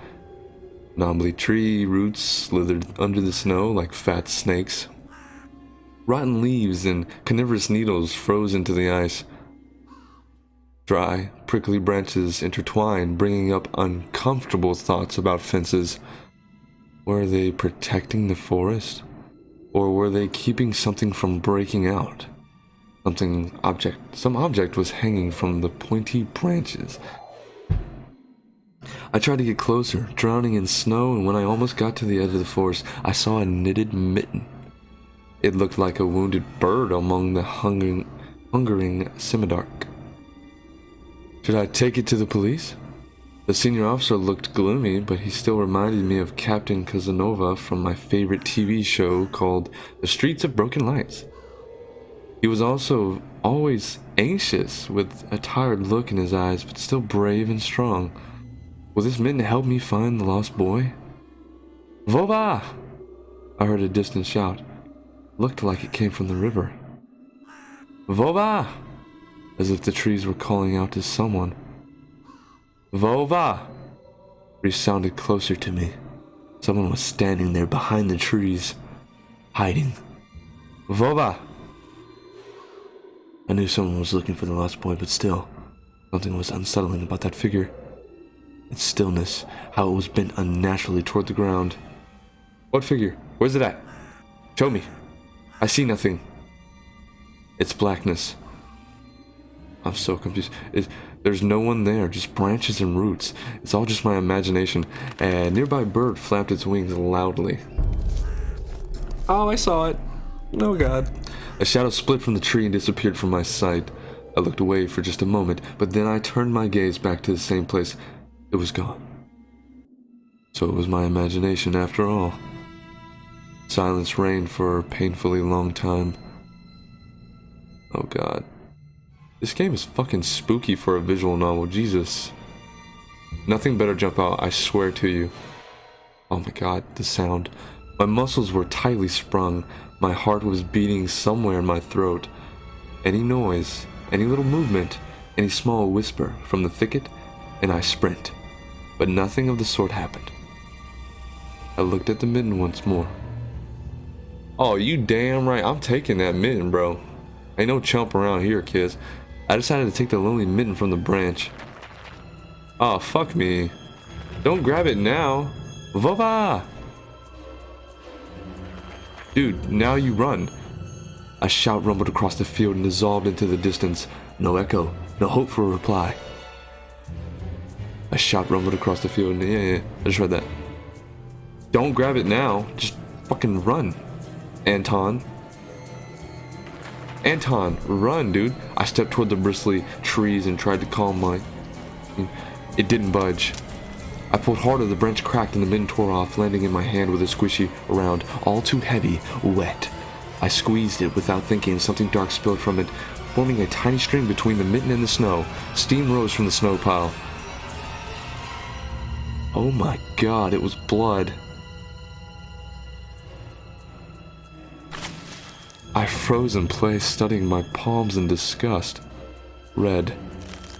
Knobbly tree roots slithered under the snow like fat snakes. Rotten leaves and carnivorous needles froze into the ice. Dry, prickly branches intertwined, bringing up uncomfortable thoughts about fences. Were they protecting the forest? Or were they keeping something from breaking out? Some object was hanging from the pointy branches. I tried to get closer, drowning in snow, and when I almost got to the edge of the forest, I saw a knitted mitten. It looked like a wounded bird among the hungering semidark. Should I take it to the police? The senior officer looked gloomy, but he still reminded me of Captain Casanova from my favorite TV show called The Streets of Broken Lights. He was also always anxious, with a tired look in his eyes, but still brave and strong. Will this mitten help me find the lost boy? Vova! I heard a distant shout. Looked like it came from the river. Vova! As if the trees were calling out to someone. Vova! Resounded closer to me. Someone was standing there behind the trees, hiding. Vova! I knew someone was looking for the lost boy, but still, something was unsettling about that figure. Its stillness, how it was bent unnaturally toward the ground. What figure? Where's it at? Show me. I see nothing. It's blackness. I'm so confused. There's no one there, just branches and roots. It's all just my imagination. A nearby bird flapped its wings loudly. Oh, I saw it. Oh god. A shadow split from the tree and disappeared from my sight. I looked away for just a moment, but then I turned my gaze back to the same place. It was gone. So it was my imagination after all. Silence reigned for a painfully long time. Oh god. This game is fucking spooky for a visual novel, Jesus. Nothing better jump out, I swear to you. Oh my god, the sound. My muscles were tightly sprung. My heart was beating somewhere in my throat. Any noise, any little movement, any small whisper from the thicket, and I sprint. But nothing of the sort happened. I looked at the mitten once more. Oh, you damn right, I'm taking that mitten, bro. Ain't no chump around here, kids. I decided to take the lonely mitten from the branch. Oh, fuck me. Don't grab it now. Vova! Dude, now you run. A shout rumbled across the field and dissolved into the distance. No echo, no hope for a reply. A shout rumbled across the field and yeah, I just read that. Don't grab it now, just fucking run. Anton, run, dude. I stepped toward the bristly trees and tried to calm my... It didn't budge. I pulled harder, the branch cracked and the mitten tore off, landing in my hand with a squishy around, all too heavy, wet. I squeezed it without thinking. Something dark spilled from it, forming a tiny stream between the mitten and the snow. Steam rose from the snow pile. Oh my god, it was blood. I froze in place, studying my palms in disgust. Red.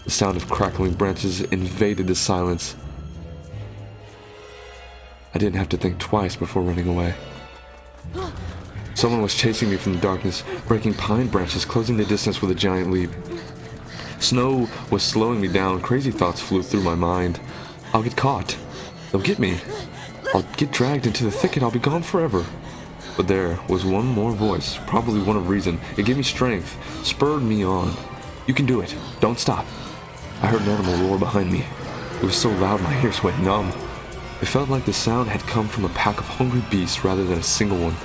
The sound of crackling branches invaded the silence. I didn't have to think twice before running away. Someone was chasing me from the darkness, breaking pine branches, closing the distance with a giant leap. Snow was slowing me down. Crazy thoughts flew through my mind. I'll get caught. They'll get me. I'll get dragged into the thicket. I'll be gone forever. But there was one more voice, probably one of reason. It gave me strength, spurred me on. You can do it. Don't stop. I heard an animal roar behind me. It was so loud my ears went numb. It felt like the sound had come from a pack of hungry beasts rather than a single one.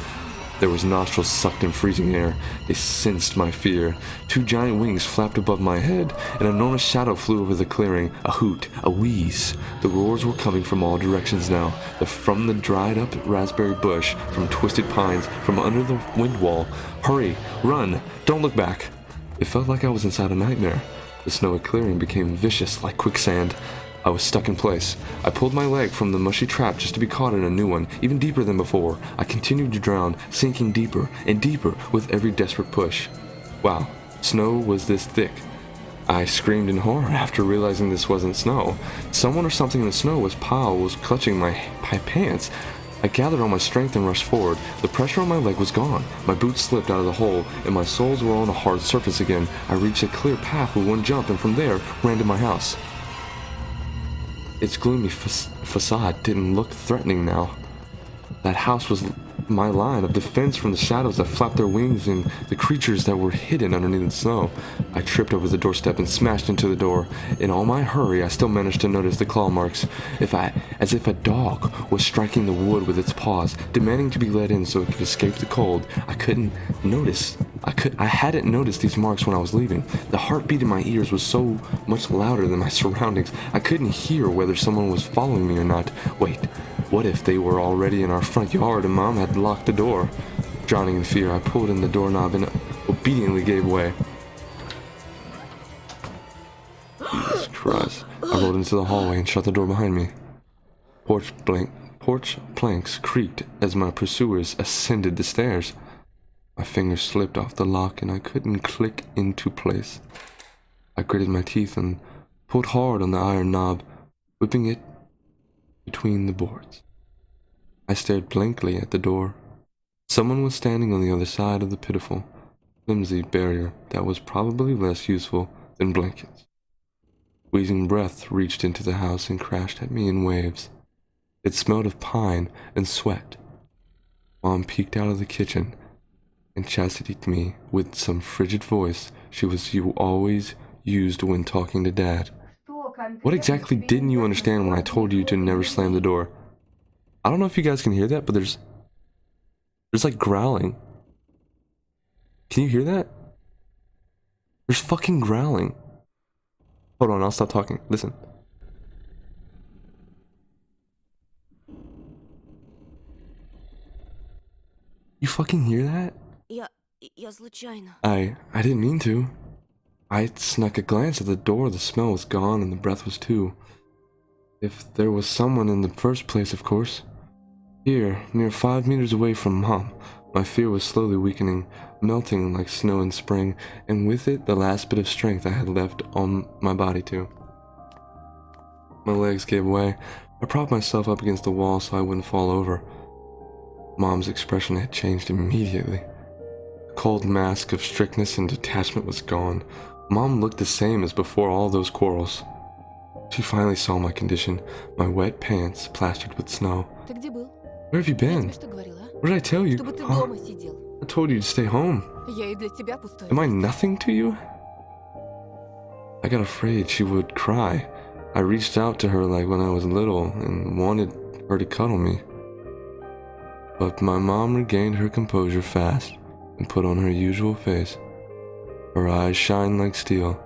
There was nostrils sucked in freezing air. They sensed my fear. Two giant wings flapped above my head. An enormous shadow flew over the clearing. A hoot, a wheeze. The roars were coming from all directions now. From the dried up raspberry bush, from twisted pines, from under the wind wall. Hurry, run, don't look back. It felt like I was inside a nightmare. The snowy clearing became vicious like quicksand. I was stuck in place. I pulled my leg from the mushy trap just to be caught in a new one, even deeper than before. I continued to drown, sinking deeper and deeper with every desperate push. Wow, snow was this thick. I screamed in horror after realizing this wasn't snow. Someone or something in the snow was clutching my pants. I gathered all my strength and rushed forward. The pressure on my leg was gone. My boots slipped out of the hole, and my soles were on a hard surface again. I reached a clear path with one jump, and from there, ran to my house. Its gloomy facade didn't look threatening now. That house was my line of defense from the shadows that flapped their wings and the creatures that were hidden underneath the snow. I tripped over the doorstep and smashed into the door. In all my hurry, I still managed to notice the claw marks, as if a dog was striking the wood with its paws, demanding to be let in so it could escape the cold. I hadn't noticed these marks when I was leaving. The heartbeat in my ears was so much louder than my surroundings. I couldn't hear whether someone was following me or not. Wait, what if they were already in our front yard and Mom had locked the door? Drowning in fear, I pulled in the doorknob and obediently gave way. Jesus Christ. I rolled into the hallway and shut the door behind me. Porch planks creaked as my pursuers ascended the stairs. My fingers slipped off the lock and I couldn't click into place. I gritted my teeth and pulled hard on the iron knob, whipping it between the boards. I stared blankly at the door. Someone was standing on the other side of the pitiful, flimsy barrier that was probably less useful than blankets. Wheezing breath reached into the house and crashed at me in waves. It smelled of pine and sweat. Mom peeked out of the kitchen and chastised me with some frigid voice you always used when talking to Dad. What exactly didn't you understand when I told you to never slam the door? I don't know if you guys can hear that, but there's like growling. Can you hear that? There's fucking growling. Hold on, I'll stop talking. Listen. You fucking hear that? Я случайно. I didn't mean to. I snuck a glance at the door. The smell was gone and the breath was too. If there was someone in the first place, of course. Here, near 5 meters away from Mom, my fear was slowly weakening, melting like snow in spring, and with it the last bit of strength I had left on my body too. My legs gave way. I propped myself up against the wall so I wouldn't fall over. Mom's expression had changed immediately. The cold mask of strictness and detachment was gone. Mom looked the same as before all those quarrels. She finally saw my condition, my wet pants plastered with snow. Ты где был? Where have you Я been? тебе что говорила, а? What did I tell you? Чтобы ты Huh? дома сидел. I told you to stay home. Я и для тебя пустой. Am I nothing to you? I got afraid she would cry. I reached out to her like when I was little and wanted her to cuddle me. But my mom regained her composure fast and put on her usual face. Her eyes shined like steel.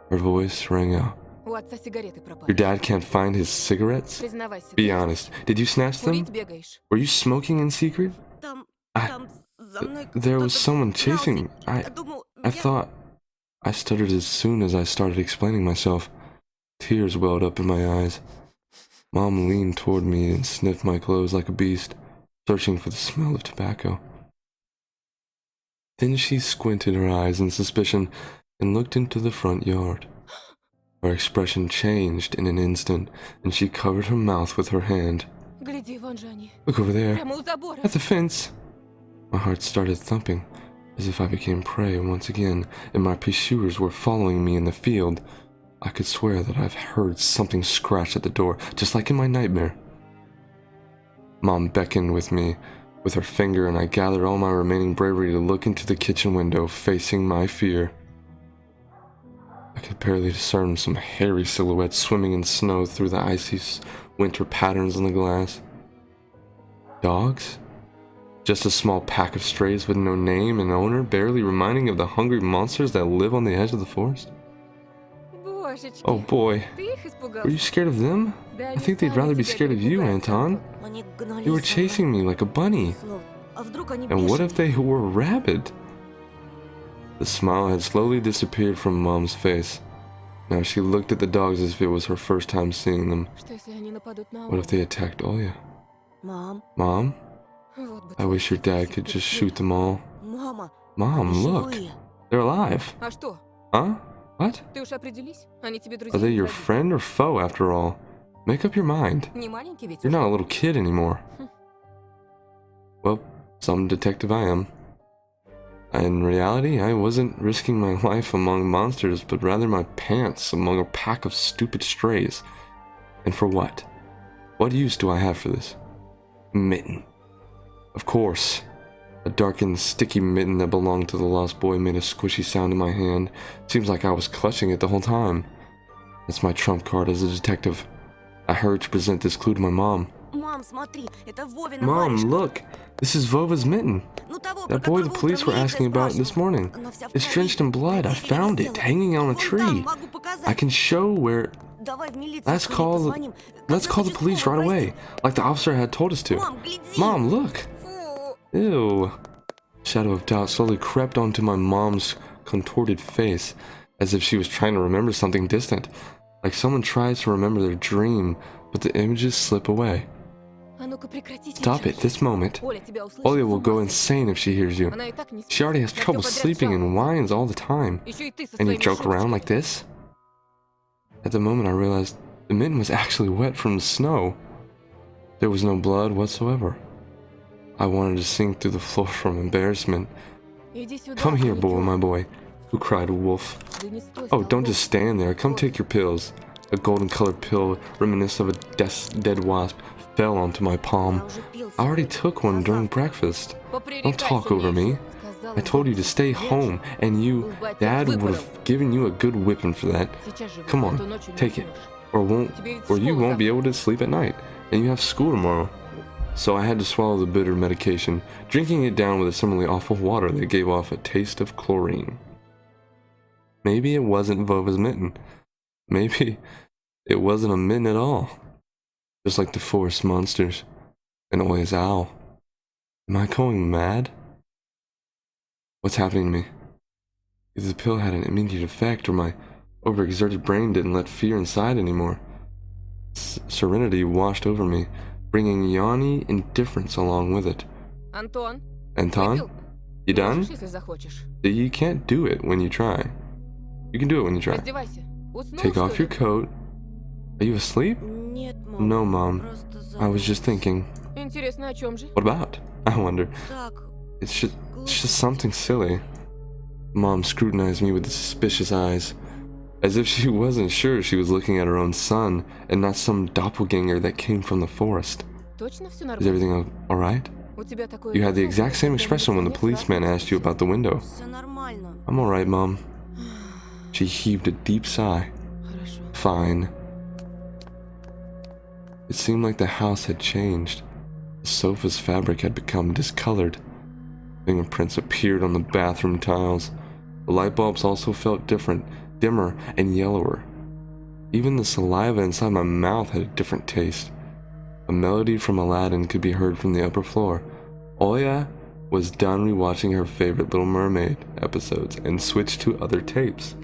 Her voice rang out. У отца сигареты пропали. Your dad can't find his cigarettes? Признавайся. Be honest. Did you snatch them? Курить бегаешь. Were you smoking in secret? Там I- за мной There was кто-то someone гнался. chasing me. Я думал, I thought... I stuttered as soon as I started explaining myself. Tears welled up in my eyes. Mom leaned toward me and sniffed my clothes like a beast, searching for the smell of tobacco. Then she squinted her eyes in suspicion and looked into the front yard. Her expression changed in an instant, and she covered her mouth with her hand. Гляди, вон же они. Look over there. Прямо у забора. At the fence. My heart started thumping, as if I became prey once again, and my pursuers were following me in the field. I could swear that I've heard something scratch at the door, just like in my nightmare. Mom beckoned with me with her finger, and I gathered all my remaining bravery to look into the kitchen window, facing my fear. I could barely discern some hairy silhouettes swimming in snow through the icy winter patterns on the glass. Dogs? Just a small pack of strays with no name and owner, barely reminding of the hungry monsters that live on the edge of the forest? Божечки. Oh boy, Ты их испугался? were you scared of them? Да I они think they'd сами rather be тебя scared of you, перепугаются, Anton. Они гнались You were за chasing мной. me like a bunny. Слов. А вдруг они And what if бешеные? they were rabid? The smile had slowly disappeared from Mom's face. Now she looked at the dogs as if it was her first time seeing them. Что если они нападут на What if they attacked Olya? Мам, Mom? Вот бы I ты wish your dad could just shoot them all. мама, Mom, они look. живые. They're alive. А что? Huh? What? Ты уж определись? Они тебе друзья Are they или your враги? friend or foe after all? Make up your mind. Не маленький ведь You're уже? not a little kid anymore. Well, some detective I am. In reality, I wasn't risking my life among monsters, but rather my pants among a pack of stupid strays. And for what? What use do I have for this? Mitten. Of course. A darkened, sticky mitten that belonged to the lost boy made a squishy sound in my hand. Seems like I was clutching it the whole time. That's my trump card as a detective. I hurried to present this clue to my mom. Мам, смотри, это Вовина Mom, варежка. look! This is Vova's mitten. Ну, того, That про boy the которого police утром were asking милиция about this спрашивала. morning. Она вся в It's крови. drenched in blood. I Где found it, висела? hanging on a Вон tree. там, могу показать. I can show where... Давай в милицию Let's скорее call позвоним. Let's call the police right away, like the officer had told us to. Мам, гляди. Mom, look! Фу. Ew. Shadow of doubt slowly crept onto my mom's contorted face, as if she was trying to remember something distant, like someone tries to remember their dream, but the images slip away. А ну-ка прекратите. Stop it this moment. Оля тебя услышит. Olya с will ума go сойдет. insane if she hears you. Она и так не спит. She already has На всё trouble подряд sleeping and жалуется. whines all the time. Еще и ты со And you своими joke around шуточками. like this? At the moment I realized the mitten was actually wet from the snow. There was no blood whatsoever. I wanted to sink through the floor from embarrassment. Иди сюда, Come here, не boy, пёр. my boy, who cried Wolf. Да не стой, Oh, don't столбом. just stand there. Come take your pills. A golden colored pill, reminiscent of a dead wasp, fell onto my palm. Я уже пил I already сегодня. took one За during завтрак. breakfast. Don't Попререкайся talk over мне. me. Сказала I told you to stay home, and you, Dad, would have given you a good whipping for that. Сейчас же Come вот on, эту ночью не take it. уснешь. Or won't, Тебе ведь or you школа won't be завтра. able to sleep at night, and you have school tomorrow. So I had to swallow the bitter medication, drinking it down with a similarly awful water that gave off a taste of chlorine. Maybe it wasn't Vova's mitten. Maybe it wasn't a mitten at all. Just like the forest monsters, and Olya's owl. Am I going mad? What's happening to me? Either the pill had an immediate effect, or my overexerted brain didn't let fear inside anymore. Serenity washed over me, bringing yawny indifference along with it. Антон, Anton, выпил? you done? Можешь, если захочешь. You can't do it when you try. You can do it when you try. Раздевайся. Уснул, Take что off your ли? coat. Are you asleep? Нет, мам. No, Mom. Просто I was just задумалась. thinking. Интересно, о чем же? What about? I wonder. Так, It's just something silly. Mom scrutinized me with suspicious eyes, as if she wasn't sure she was looking at her own son and not some doppelganger that came from the forest. Точно все Is нормально? everything all right? У тебя такое You had the лицо, exact same когда expression when the нет policeman радости. asked you about the window. все нормально. I'm all right, Mom. She heaved a deep sigh. Хорошо. Fine. It seemed like the house had changed. The sofa's fabric had become discolored. Fingerprints appeared on the bathroom tiles. The light bulbs also felt different, dimmer and yellower. Even the saliva inside my mouth had a different taste. A melody from Aladdin could be heard from the upper floor. Olya was done rewatching her favorite Little Mermaid episodes and switched to other tapes.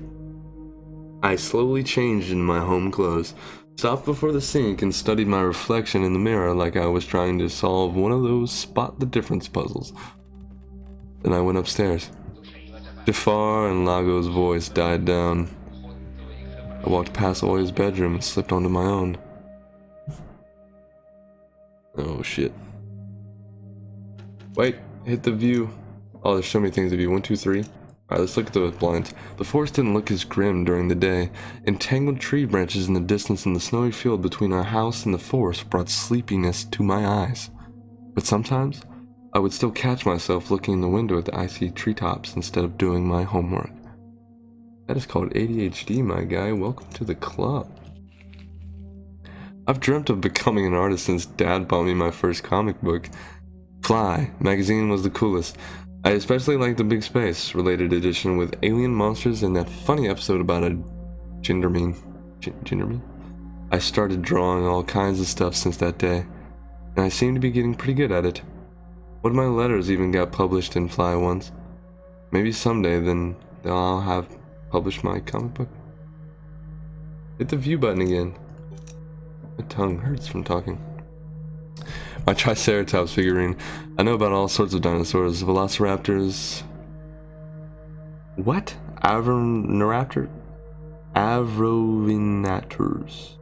I slowly changed in my home clothes, stopped before the sink, and studied my reflection in the mirror like I was trying to solve one of those spot the difference puzzles. Then I went upstairs. Jafar and Lago's voice died down. I walked past Olya's bedroom and slipped onto my own. Oh shit. Wait, hit the view. Oh, there's so many things to view. 1, 2, 3. Alright, let's look at the blinds. The forest didn't look as grim during the day. Entangled tree branches in the distance and the snowy field between our house and the forest brought sleepiness to my eyes. But sometimes, I would still catch myself looking in the window at the icy treetops instead of doing my homework. That is called ADHD, my guy. Welcome to the club. I've dreamt of becoming an artist since Dad bought me my first comic book. Fly magazine was the coolest. I especially liked the Big Space related edition with alien monsters and that funny episode about a gendermeme. Gendermeme? I started drawing all kinds of stuff since that day, and I seem to be getting pretty good at it. One of my letters even got published in Fly once. Maybe someday then I'll have published my comic book. Hit the view button again. My tongue hurts from talking. My Triceratops figurine. I know about all sorts of dinosaurs. Velociraptors. What? Avronaptor? Avrovinators.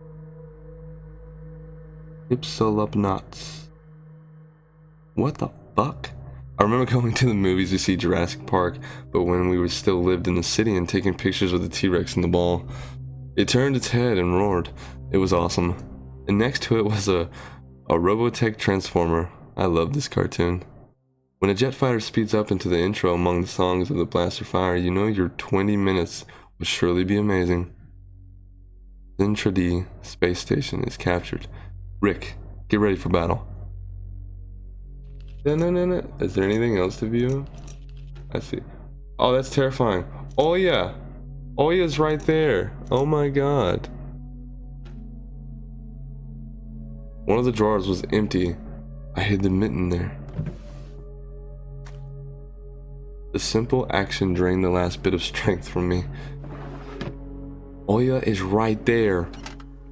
Hypsilopnots. What the fuck? I remember going to the movies to see Jurassic Park, but when we were still lived in the city and taking pictures with the T-Rex in the ball. It turned its head and roared. It was awesome. And next to it was a Robotech Transformer. I love this cartoon. When a jet fighter speeds up into the intro among the songs of the blaster fire, you know your 20 minutes will surely be amazing. Sintra D space station is captured. Rick, get ready for battle. No. Is there anything else to view? I see. Oh, that's terrifying. Oh yeah. Oya's right there. Oh my god. One of the drawers was empty. I hid the mitten there. The simple action drained the last bit of strength from me. Oya is right there.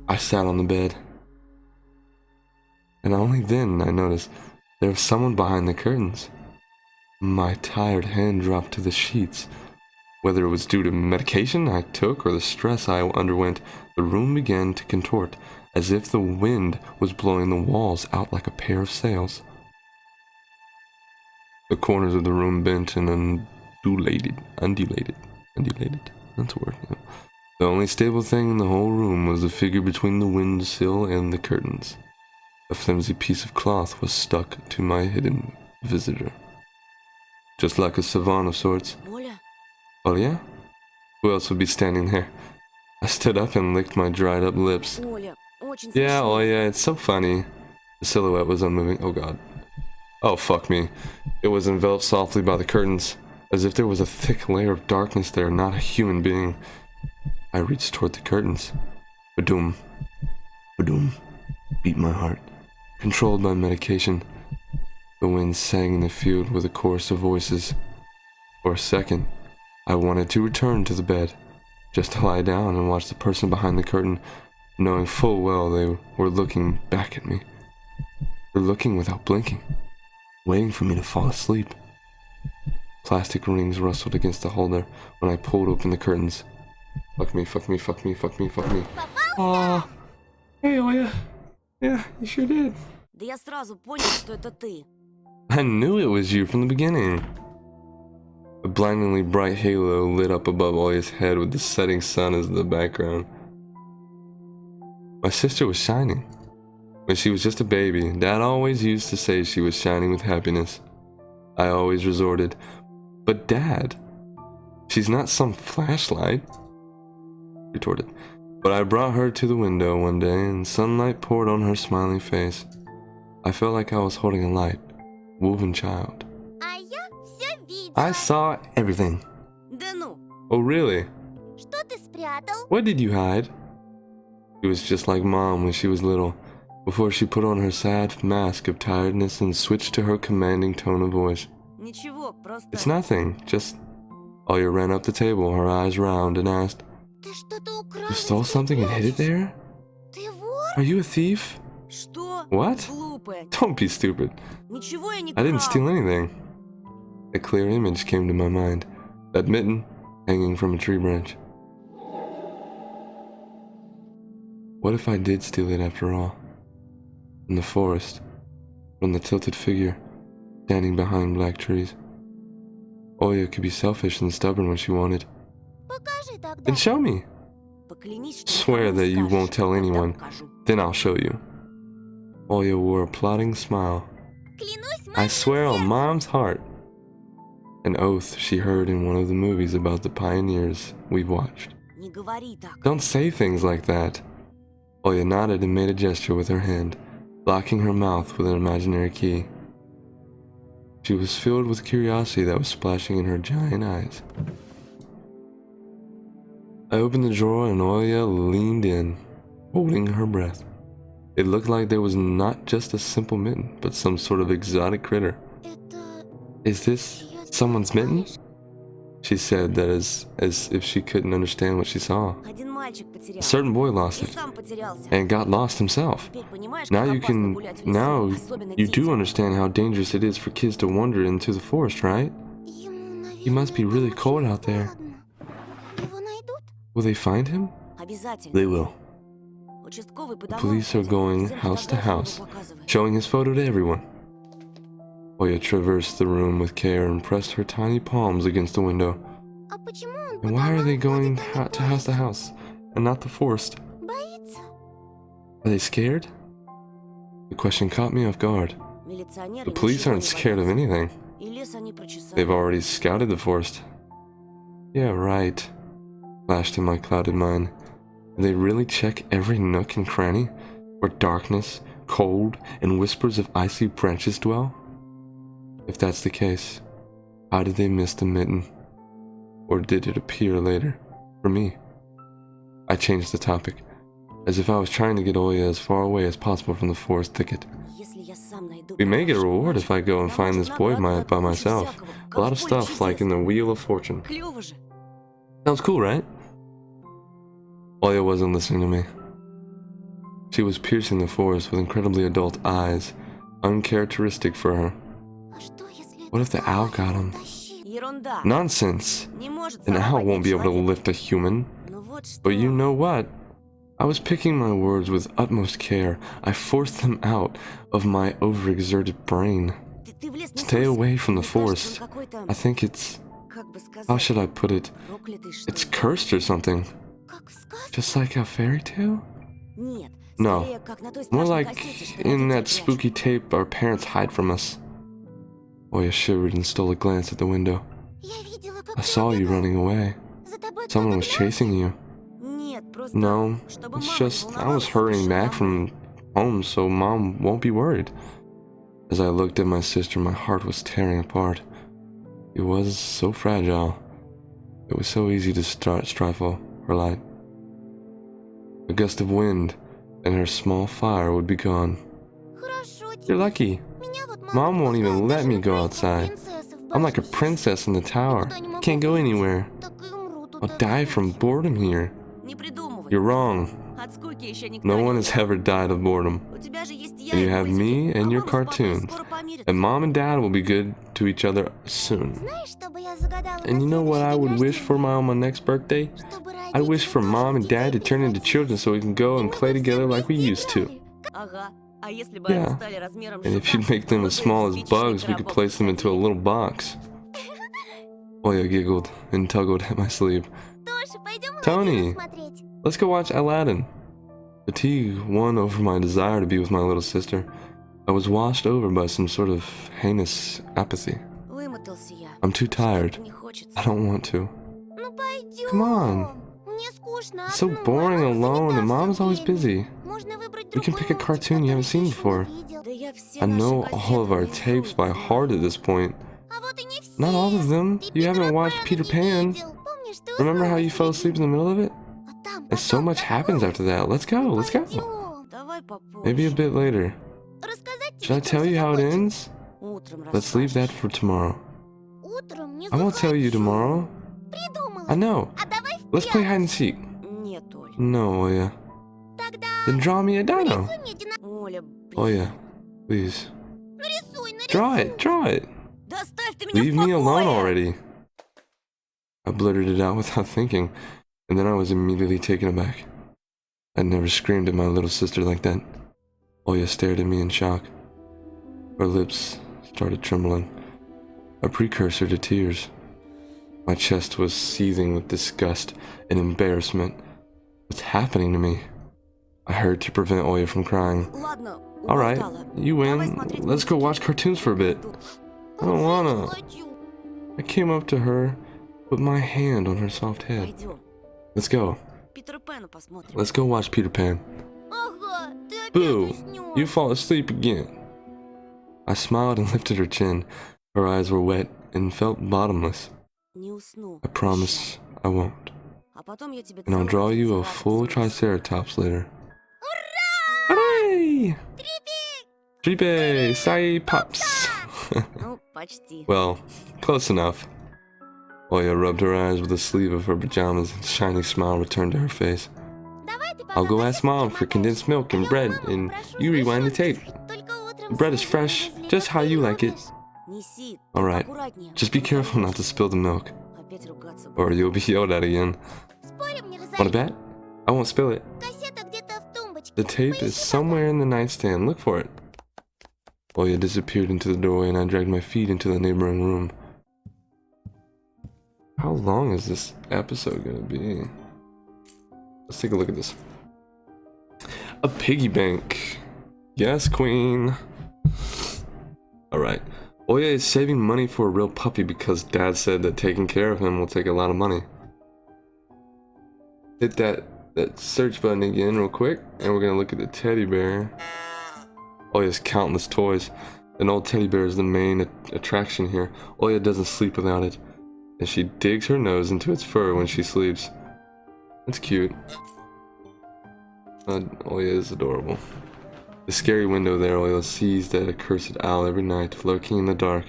I sat on the bed. And only then I noticed there was someone behind the curtains. My tired hand dropped to the sheets. Whether it was due to medication I took or the stress I underwent, the room began to contort, as if the wind was blowing the walls out like a pair of sails. The corners of the room bent and undulated. That's a word. Yeah. The only stable thing in the whole room was the figure between the windowsill and the curtains. A flimsy piece of cloth was stuck to my hidden visitor. Just like a savant of sorts. Оля, Oh yeah? Who else would be standing there? I stood up and licked my dried up lips. Оля, очень Yeah, смешно. oh yeah, it's so funny. The silhouette was unmoving. Oh god. Oh fuck me. It was enveloped softly by the curtains, as if there was a thick layer of darkness there, not a human being. I reached toward the curtains. Badoom. Badoom. Beat my heart. Controlled by medication. The wind sang in the field with a chorus of voices. For a second, I wanted to return to the bed, just to lie down and watch the person behind the curtain, knowing full well they were looking back at me. They're looking without blinking, waiting for me to fall asleep. Plastic rings rustled against the holder when I pulled open the curtains. Fuck me, fuck me, fuck me, fuck me, fuck me. Aw. Hey, Oya. Yeah, you sure did. Да я сразу понял, что это ты. I knew it was you from the beginning. A blindingly bright halo lit up above Oya's head with the setting sun as the background. My sister was shining. When she was just a baby, Dad always used to say she was shining with happiness. I always resorted, but Dad, she's not some flashlight, retorted. But I brought her to the window one day and sunlight poured on her smiling face. I felt like I was holding a light, woven child. А я все видела. I saw everything. Да ну, Oh really? что ты спрятал? What did you hide? She was just like Mom when she was little, before she put on her sad mask of tiredness and switched to her commanding tone of voice. Ничего, просто... It's nothing, just... Oya ran up the table, her eyes round, and asked, Ты что-то украл? You stole something and hid it there? Ты вор? Are you a thief? Что? What? Глупая. Don't be stupid. Ничего я не I didn't крал. steal anything. A clear image came to my mind. That mitten hanging from a tree branch. What if I did steal it after all? In the forest, from the tilted figure standing behind black trees. Oya could be selfish and stubborn when she wanted. Покажи тогда. Then show me. Поклянись, что Swear никому that не you скажешь, won't tell когда anyone. покажу. Then I'll show you. Oya wore a plotting smile. Клянусь I маминым swear on сердцем. Mom's heart. An oath she heard in one of the movies about the pioneers we've watched. Не говори так. Don't say things like that. Oya nodded and made a gesture with her hand, locking her mouth with an imaginary key. She was filled with curiosity that was splashing in her giant eyes. I opened the drawer and Oya leaned in, holding her breath. It looked like there was not just a simple mitten, but some sort of exotic critter. Это... Is this я someone's mitten? знаешь, She said that as if she couldn't understand what she saw. один мальчик потерял. A certain boy lost И it, сам потерялся. and got lost himself. Теперь понимаешь, Now как you опасно can, гулять в now лесу, особенно you do детям. understand how dangerous it is for kids to wander into the forest, right? Ему, He must be наверное, really там cold очень out there. холодно. Его найдут? Will they find him? Обязательно. They will. Участковый по The домам police are ходит, going всем house to фотографии house, его показывает. showing his photo to everyone. Oya traversed the room with care and pressed her tiny palms against the window. А почему он по And why are домам they going ходит, а не to house to боится? house and not the forest? Боится? Are they scared? The question caught me off guard. Милиционеры The police ничего aren't не scared of боятся. anything. И лес они прочесали. They've already scouted the forest. Yeah, right, flashed in my clouded mind. Do they really check every nook and cranny where darkness, cold, and whispers of icy branches dwell? If that's the case, how did they miss the mitten? Or did it appear later, for me? I changed the topic, as if I was trying to get Oya as far away as possible from the forest thicket. Если я сам найду We may get a пропавшего reward if I go and мальчика, find нам this может boy награду by дать кучу myself. всякого, A как lot в of поле stuff like in the чудес. Wheel of Fortune. Клёво же. Sounds cool, right? Oya wasn't listening to me. She was piercing the forest with incredibly adult eyes, uncharacteristic for her. А что, если What if the это owl заяц got him? утащил? Ерунда. Nonsense! Не может An сам owl поднять won't be able to человека. lift a human. Ну вот что. But you know what? I was picking my words with utmost care. I forced them out of my overexerted brain. Ты в лес не Stay суйся. away from the Мне кажется, forest. он какой-то, I think it's... как бы сказать, how should I put it? проклятый, что It's ли. cursed or something. Как в сказке? Just like a fairy tale? Нет, No. скорее, как на той More страшной like кассете, что in родители that прячут. spooky tape our parents hide from us. Oya shivered and stole a glance at the window. Я видела, как I ты saw you убегал. running away. За тобой Someone кто-то was гнался? chasing you. Нет, просто, No, чтобы it's мама не just I was волновалась, hurrying спешил back домой. from home so Mom won't be worried. As I looked at my sister, my heart was tearing apart. It was so fragile. It was so easy to stifle her light. A gust of wind, and her small fire would be gone. Хорошо тебе. You're lucky. Меня вот Mom мама won't не even пускает let даже me на go крыльцо outside. принцессы в I'm like a башне. princess in the tower. Никуда не могу Can't go выйти. anywhere. Так и умру тут I'll от die скуки. from boredom here. Не придумывай. You're wrong. От скуки еще никто No не one has умер. ever died of boredom. У тебя же есть я And и you have мультики, me а and your мама с папой cartoons. скоро помирятся. And Mom and Dad will be good to each other soon. Знаешь, что бы я загадала And на you know what I следующий would день wish for рождения? on my next birthday? Чтобы I wish родители for тоже Mom в and Dad to детей turn into превратились. children so we can go И and мы play бы все together like we вместе used to. играли. Ага. А если бы Yeah. они стали размером And if жука, you'd make them мы as бы их small в as спичечный bugs, we could коробок place them into a посадили. little box. Oya giggled and tuggled at my sleeve. Тоша, пойдем Tony. Аладдина смотреть. Let's go watch Aladdin. Fatigue won over my desire to be with my little sister. I was washed over by some sort of heinous apathy. Вымотался я. I'm too tired. Что-то не хочется. I don't want to. Ну пойдем. Come on. Мне скучно It's so одной, boring а мама alone, занята and Mom's всё always время. busy. Можно выбрать We can другой pick a мультик, cartoon you haven't который seen ты ещё не before. видел. Да я все I наши know кассеты all of our наизусть tapes by знаю. heart at this point. А вот и не все. Not all of them. Ты You haven't Питера watched Пэна Peter не Pan. видел. Помнишь, ты Remember уснул how на you fell asleep in the middle of it? А там And so потом much happens такое. after that. Let's go, let's go. Пойдем. Давай попозже. Maybe a bit later. Рассказать тебе, Should I чем tell всё you how it закончилось? ends? Утром Let's leave that for tomorrow. Утром не I won't tell you захочу. tomorrow. Придумала. I know. А давай Let's play в hide and seek. Нет, Оль. No, Oya. Тогда Then draw me a dino. нарисуй мне динозавра. Оля, блин. Oya, please. Нарисуй, Draw нарисуй. it, draw it. Да оставь ты меня Leave в me alone покое. already. I blurted it out without thinking, and then I was immediately taken aback. I'd never screamed at my little sister like that. Oya stared at me in shock. Her lips started trembling, a precursor to tears. My chest was seething with disgust and embarrassment. What's happening to me? I hurried to prevent Oya from crying. Ладно, Alright, уболтала. you Давай win. смотреть Let's go мультики. watch cartoons for a bit. I don't wanna. Хочу. I came up to her, put my hand on her soft head. Пойдем. Let's go. Питера Пэна посмотрим. Let's go watch Peter Pan. Ага, ты опять Boo! уснёшь. You fall asleep again. I smiled and lifted her chin. Her eyes were wet and felt bottomless. Не усну. I promise I won't. А потом я тебе And I'll draw you a full triceratops later. Hooray! Tripe! Sai pops! Ну, почти. Well, close enough. Oya rubbed her eyes with the sleeve of her pajamas and a shiny smile returned to her face. I'll go ask Mom for condensed milk and bread, and you rewind the tape. The bread is fresh, just how you like it. Неси. Alright, Аккуратнее. just be careful not to spill the milk, Опять ругаться or буду. you'll be yelled at again. Спорим, не Wanna bet? I won't spill it. Кассета где-то в тумбочке. The tape is somewhere in the nightstand. Look for it. Oya disappeared into the doorway and I dragged my feet into the neighboring room. How long is this episode gonna be? Let's take a look at this. A piggy bank. Yes, queen. Alright. Oya is saving money for a real puppy because dad said that taking care of him will take a lot of money. Hit that search button again real quick and we're gonna look at the teddy bear. Oya's countless toys. An old teddy bear is the main attraction here. Oya doesn't sleep without it, and she digs her nose into its fur when she sleeps. That's cute. Oya is adorable. The scary window there, Oya sees that accursed owl every night, lurking in the dark.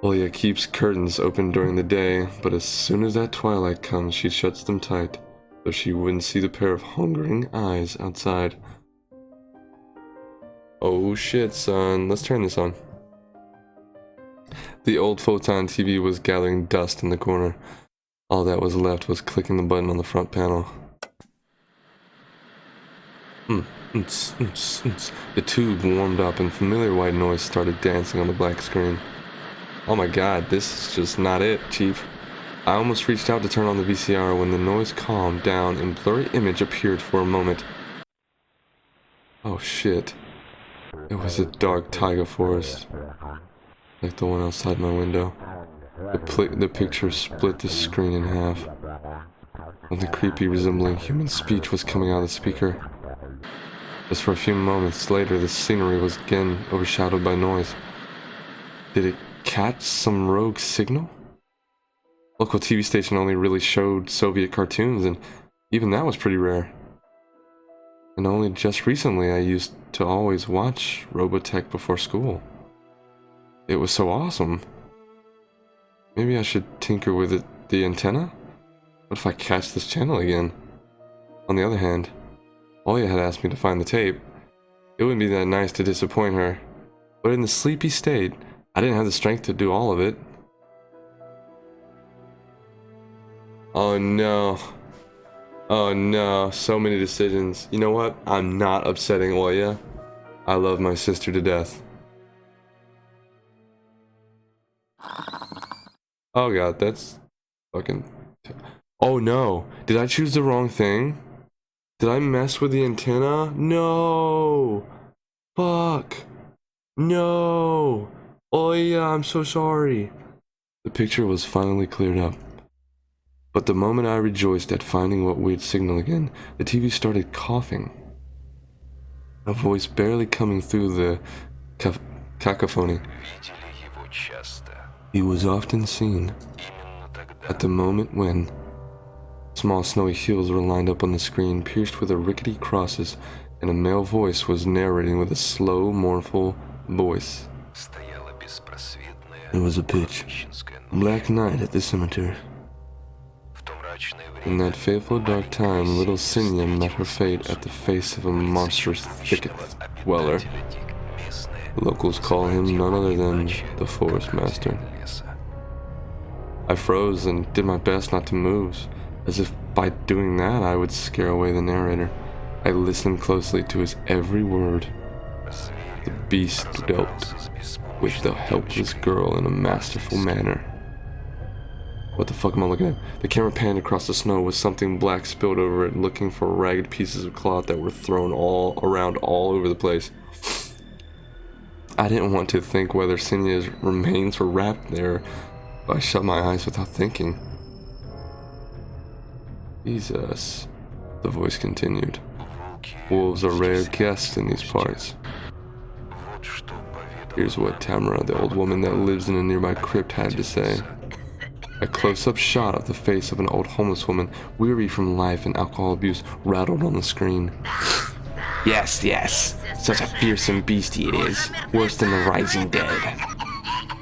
Oya keeps curtains open during the day, but as soon as that twilight comes, she shuts them tight, so she wouldn't see the pair of hungering eyes outside. Oh shit, son. Let's turn this on. The old photon TV was gathering dust in the corner. All that was left was clicking the button on the front panel. The tube warmed up and familiar white noise started dancing on the black screen. Oh my god, this is just not it, Chief. I almost reached out to turn on the VCR when the noise calmed down and a blurry image appeared for a moment. Oh shit. It was a dark taiga forest, like the one outside my window. The picture split the screen in half, and the creepy resembling human speech was coming out of the speaker. Just for a few moments later, the scenery was again overshadowed by noise. Did it catch some rogue signal? Local TV station only really showed Soviet cartoons, and even that was pretty rare. And only just recently I used to always watch Robotech before school. It was so awesome. Maybe I should tinker with it, the antenna? What if I catch this channel again? On the other hand, Oya had asked me to find the tape. It wouldn't be that nice to disappoint her. But in the sleepy state, I didn't have the strength to do all of it. Oh no. Oh no, so many decisions. You know what? I'm not upsetting Oya. I love my sister to death. Oh god, that's fucking... Oh no, did I choose the wrong thing? Did I mess with the antenna? No! Fuck! No! Oya, I'm so sorry. The picture was finally cleared up. But the moment I rejoiced at finding what weird signal again, the TV started coughing. A voice barely coming through the cacophony. He was often seen at the moment when small snowy hills were lined up on the screen, pierced with rickety crosses, and a male voice was narrating with a slow, mournful voice. It was a pitch black night at the cemetery. In that fateful dark time, little Sinya met her fate at the face of a monstrous thicket dweller. Locals call him none other than the Forest Master. I froze and did my best not to move, as if by doing that I would scare away the narrator. I listened closely to his every word. The beast dealt with the helpless girl in a masterful manner. What the fuck am I looking at? The camera panned across the snow with something black spilled over it, looking for ragged pieces of cloth that were thrown all around all over the place. I didn't want to think whether Senia's remains were wrapped there, but I shut my eyes without thinking. Jesus, the voice continued. Wolves are rare guests in these parts. Here's what Tamara, the old woman that lives in a nearby crypt, had to say. A close-up shot of the face of an old homeless woman, weary from life and alcohol abuse, rattled on the screen. Yes, yes, such a fearsome beastie it is, worse than the rising dead.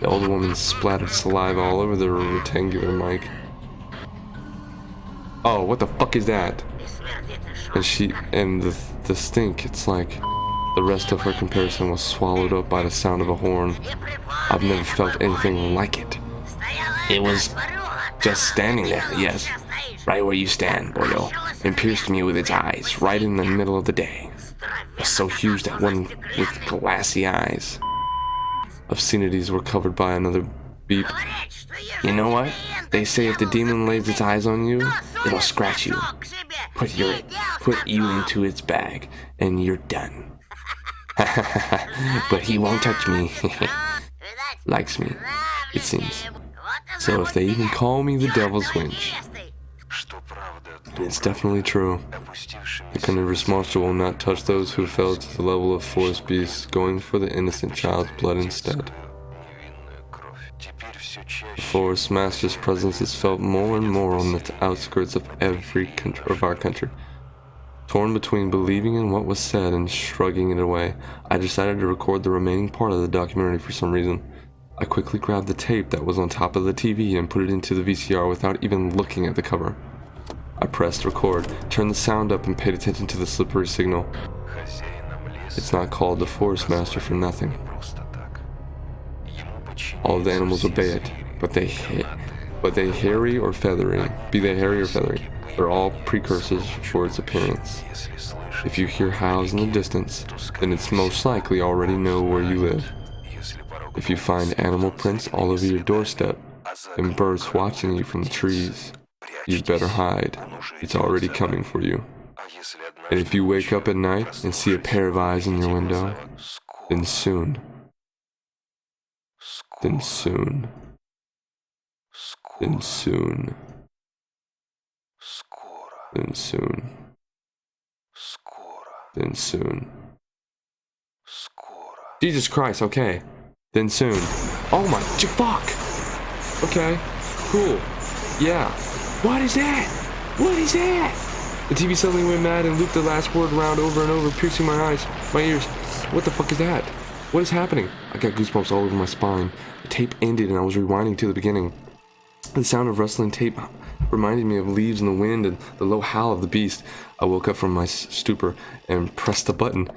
The old woman splattered saliva all over the rectangular mic. Oh, what the fuck is that? And the stink, it's like the rest of her comparison was swallowed up by the sound of a horn. I've never felt anything like it. It was just standing there, yes, right where you stand, boyo, and pierced me with its eyes, right in the middle of the day. It was so huge that one with glassy eyes. Obscenities were covered by another beep. You know what? They say if the demon lays its eyes on you, it'll scratch you. Put you into its bag, and you're done. But he won't touch me. Likes me, it seems. So if they even call me the devil's wench, and it's definitely true, the carnivorous monster will not touch those who fell to the level of forest beasts, going for the innocent child's blood instead. The forest master's presence is felt more and more on the outskirts of our country. Torn between believing in what was said and shrugging it away, I decided to record the remaining part of the documentary for some reason. I quickly grabbed the tape that was on top of the TV and put it into the VCR without even looking at the cover. I pressed record, turned the sound up, and paid attention to the slippery signal. It's not called the Forest Master for nothing. All of the animals obey it, but they hairy or feathery, they're all precursors for its appearance. If you hear howls in the distance, then it's most likely already know where you live. If you find animal prints all over your doorstep and birds watching you from the trees, you'd better hide. It's already coming for you. And if you wake up at night and see a pair of eyes in your window, then soon, then soon, then soon, then soon, then soon. Jesus Christ, okay. Then soon. Oh my fuck! Okay, cool. Yeah. What is that? What is that? The TV suddenly went mad and looped the last word around over and over, piercing my eyes, my ears. What the fuck is that? What is happening? I got goosebumps all over my spine. The tape ended and I was rewinding to the beginning. The sound of rustling tape reminded me of leaves in the wind and the low howl of the beast. I woke up from my stupor and pressed the button.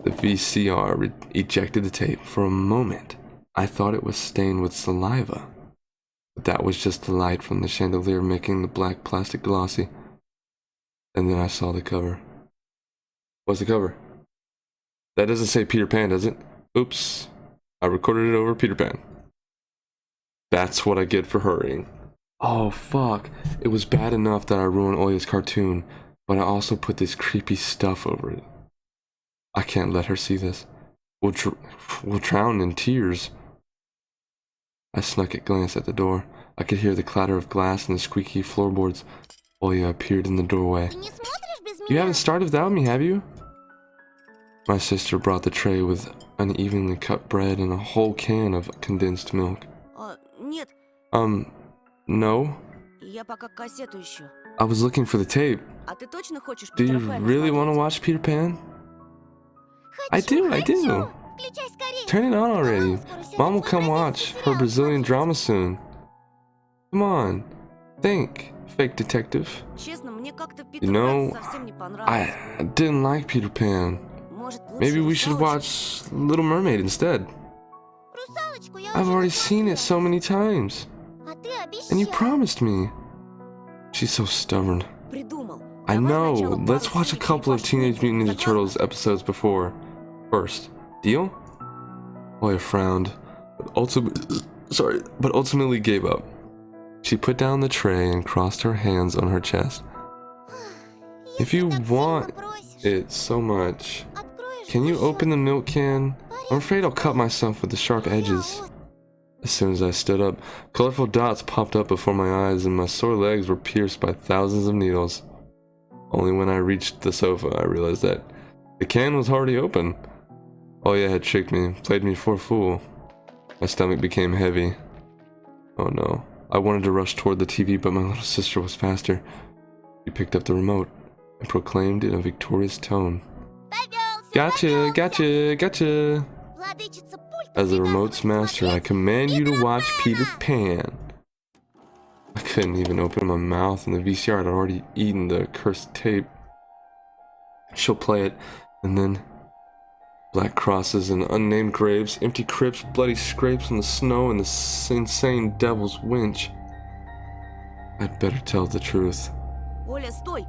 The VCR ejected the tape. For a moment, I thought it was stained with saliva, but that was just the light from the chandelier making the black plastic glossy. And then I saw the cover. What's the cover? That doesn't say Peter Pan, does it? Oops. I recorded it over Peter Pan. That's what I get for hurrying. Oh, fuck. It was bad enough that I ruined Oya's cartoon, but I also put this creepy stuff over it. I can't let her see this. We'll drown in tears. I snuck a glance at the door. I could hear the clatter of glass and the squeaky floorboards. Oya appeared in the doorway. You haven't started without me, have you? My sister brought the tray with unevenly cut bread and a whole can of condensed milk. Нет, No. я пока кассету ищу. I was looking for the tape. А ты точно хочешь Do you Питера Пэна really want to смотреть? watch Peter Pan? I Хочу, do. Включай скорее. Turn it on already. Скоро сядет Mom will свой come бразильский watch her сериал Brazilian смотреть. drama soon. Come on. Think, fake detective. Честно, мне как-то You Питер know, Пэн совсем не понравился. I didn't like Peter Pan. Может, лучше Maybe we should «Русалочку»? watch Little Mermaid instead. «Русалочку» я I've уже already seen it so посмотрела. many times. А ты And you обещал. promised me. She's so stubborn. Придумал. I Давай know. сначала Let's пару watch a серий couple of «Черепашек Teenage Mutant ниндзя». Ninja Turtles episodes before. First. Deal? Oya frowned, but ultimately gave up. She put down the tray and crossed her hands on her chest. If you want it so much, can you open the milk can? I'm afraid I'll cut myself with the sharp edges. As soon as I stood up, colorful dots popped up before my eyes and my sore legs were pierced by thousands of needles. Only when I reached the sofa, I realized that the can was already open. Oya had tricked me, played me for a fool. My stomach became heavy. Oh no. I wanted to rush toward the TV, but my little sister was faster. She picked up the remote and proclaimed in a victorious tone, "Gotcha, gotcha, gotcha! As the remote's master, I command you to watch Peter Pan." I couldn't even open my mouth, and the VCR had already eaten the cursed tape. She'll play it, and then black crosses and unnamed graves, empty crypts, bloody scrapes on the snow, and the insane devil's winch. I'd better tell the truth. Оля, стой!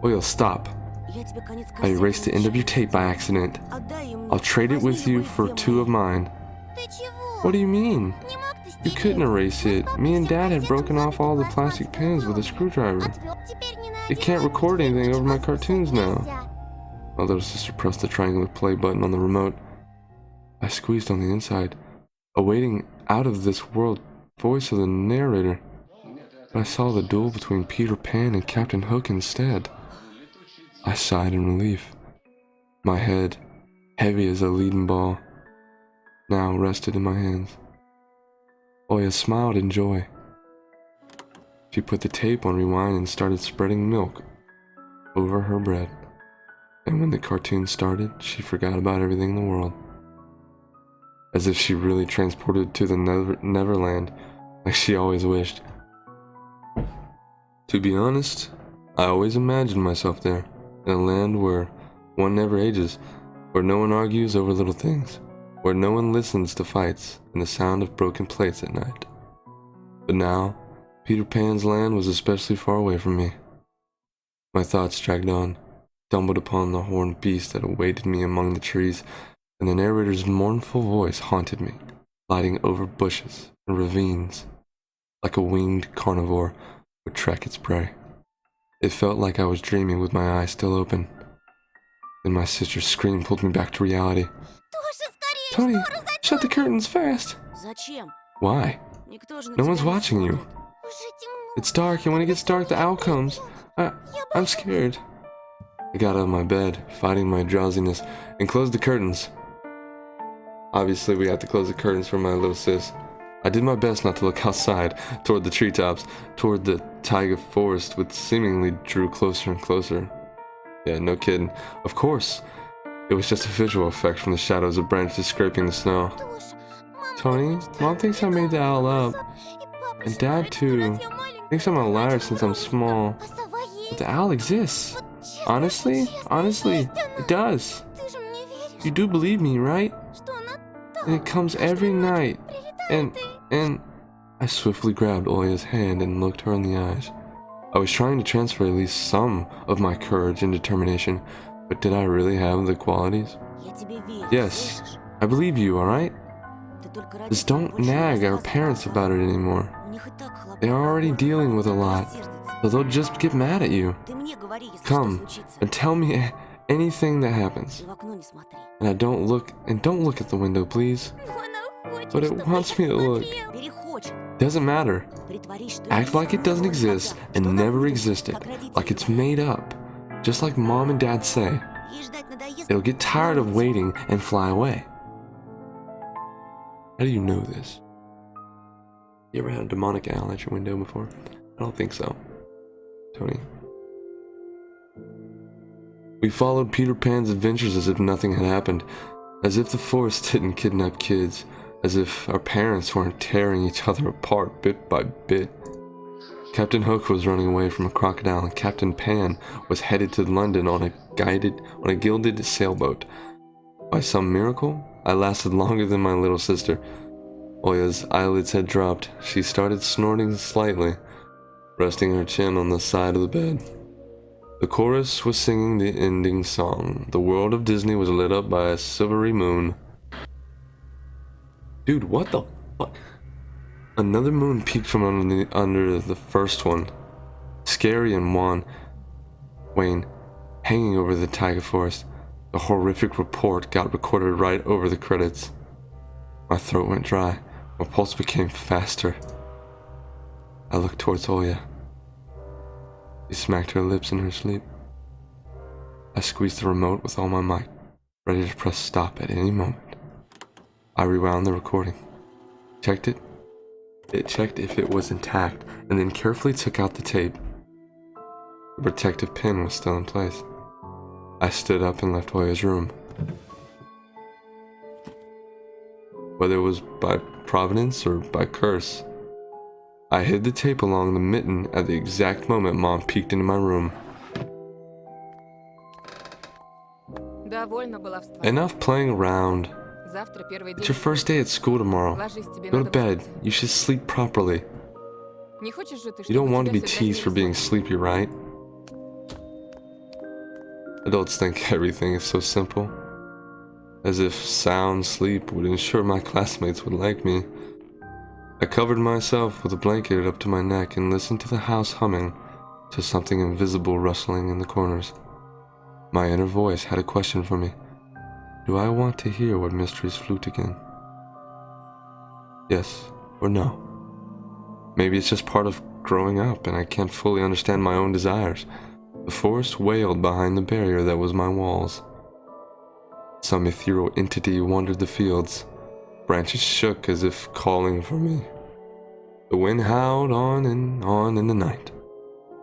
Oya, stop. Я тебе конец I erased the end of your tape by accident. Отдай ее мне. I'll trade it with you for 2 of mine. Ты чего? What do you mean? Не мог ты You стереть? couldn't erase it. Me and Dad had broken off all the plastic pins with a screwdriver. Отвёл. Теперь не It найдёшь. can't record anything over my Ничего cartoons слушать now. нельзя. My little sister pressed the triangular play button on the remote. I squeezed on the inside, awaiting out of this world voice of the narrator. But I saw the duel between Peter Pan and Captain Hook instead. I sighed in relief. My head, heavy as a leaden ball, now rested in my hands. Oya smiled in joy. She put the tape on rewind and started spreading milk over her bread. And when the cartoon started, she forgot about everything in the world. As if she really transported to the Neverland, like she always wished. To be honest, I always imagined myself there, in a land where one never ages, where no one argues over little things, where no one listens to fights and the sound of broken plates at night. But now, Peter Pan's land was especially far away from me. My thoughts dragged on, stumbled upon the horned beast that awaited me among the trees, and the narrator's mournful voice haunted me, gliding over bushes and ravines, like a winged carnivore would track its prey. It felt like I was dreaming with my eyes still open. Then my sister's scream pulled me back to reality. Тоша, скорее! Tony, шторы закрой! shut the curtains fast! Зачем? Why? Никто же на No тебя one's не watching you. смотрит. Уже темно. It's dark, and when it gets dark, the owl comes. I'm scared. I got out of my bed, fighting my drowsiness, and closed the curtains. Obviously, we had to close the curtains for my little sis. I did my best not to look outside, toward the treetops, toward the taiga forest, which seemingly drew closer and closer. Yeah, no kidding. Of course, it was just a visual effect from the shadows of branches scraping the snow. Тоша, мама Tony, хочет, Mom thinks I made the owl up, и папа and Dad считает, что too. раз я маленькая, Thinks I'm a liar since I'm small. а сова But есть. the owl exists. Вот честно, Honestly, честно, honestly, есть она. it does. Ты же мне веришь, You do believe me, right? что она там, And it comes каждую every ночь night. прилетает And I swiftly grabbed Oya's hand and looked her in the eyes. I was trying to transfer at least some of my courage and determination, but did I really have the qualities? Я тебе верю, Yes, слышишь? I believe you, alright? Ты только ради Just тебя don't больше не nag our рассказывай parents отцам. about it anymore. У них и так хлопот. They are already dealing with a lot, Рассердятся. so they'll just get mad at you. Ты мне говори, если Come что случится. and tell me anything that happens. И в окно не смотри. And don't look at the window, please. Но она хочет, But it чтобы wants я me to look. смотрел. Перехочет. Doesn't matter. Притворись, что Act есть, like it doesn't но exist никогда, and что она never выдумана, existed, как родители like it's говорят. made up. Just like Mom and Dad say, Ей ждать надоест, it'll get tired of вернется. waiting and fly away. How do you know this? You ever had a demonic owl at your window before? I don't think so. Tony. We followed Peter Pan's adventures as if nothing had happened, as if the forest didn't kidnap kids, as if our parents weren't tearing each other apart bit by bit. Captain Hook was running away from a crocodile, and Captain Pan was headed to London on a gilded sailboat. By some miracle, I lasted longer than my little sister. Oya's eyelids had dropped. She started snorting slightly, resting her chin on the side of the bed. The chorus was singing the ending song. The world of Disney was lit up by a silvery moon. Dude, what the fuck? Another moon peeked from under the first one. Scary and Wayne, hanging over the taiga forest. The horrific report got recorded right over the credits. My throat went dry. My pulse became faster. I looked towards Oya. She smacked her lips in her sleep. I squeezed the remote with all my might, ready to press stop at any moment. I rewound the recording. Checked it. It checked if it was intact, and then carefully took out the tape. The protective pin was still in place. I stood up and left Oya's room. Whether it was by providence or by curse, I hid the tape along the mitten at the exact moment Mom peeked into my room. Довольно баловства. Enough playing around. Завтра первый It's день. your first day at school tomorrow. Ложись, тебе Go to надо bed. выспаться. You should sleep properly. Не хочешь же ты, You don't чтобы want to be тебя все teased for дразнили being сон? sleepy, right? Adults think everything is so simple. As if sound sleep would ensure my classmates would like me. I covered myself with a blanket up to my neck and listened to the house humming, to something invisible rustling in the corners. My inner voice had a question for me. Do I want to hear what mysteries flute again? Yes or no? Maybe it's just part of growing up and I can't fully understand my own desires. The forest wailed behind the barrier that was my walls. Some ethereal entity wandered the fields. Branches shook as if calling for me. The wind howled on in the night.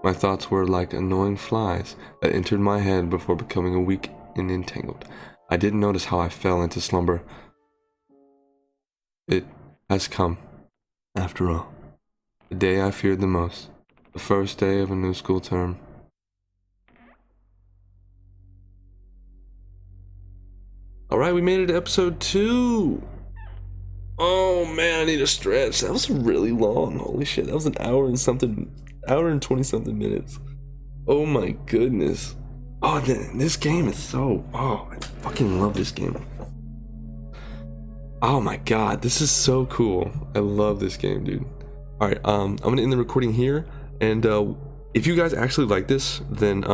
My thoughts were like annoying flies that entered my head before becoming weak and entangled. I didn't notice how I fell into slumber. It has come, after all. The day I feared the most. The first day of a new school term. Alright, we made it to episode 2. Oh man, I need a stretch. That was really long. Holy shit, that was an hour and 20 something minutes. Oh my goodness. Oh, this game is so, I fucking love this game. Oh my god, this is so cool. I love this game, dude. Alright, I'm gonna end the recording here, and if you guys actually like this, then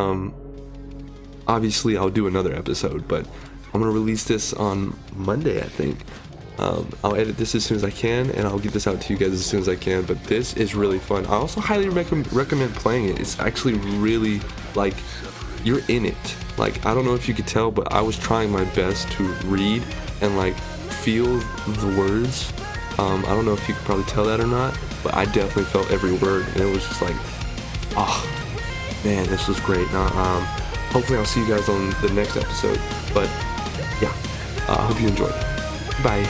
obviously I'll do another episode, but I'm gonna release this on Monday, I think. I'll edit this as soon as I can, and I'll get this out to you guys as soon as I can, but this is really fun. I also highly recommend playing it. It's actually really, like, you're in it. Like, I don't know if you could tell, but I was trying my best to read and, like, feel the words. I don't know if you could probably tell that or not, but I definitely felt every word, and it was just like, oh, man, this was great. Now, hopefully I'll see you guys on the next episode, but yeah, I hope you enjoyed. Bye.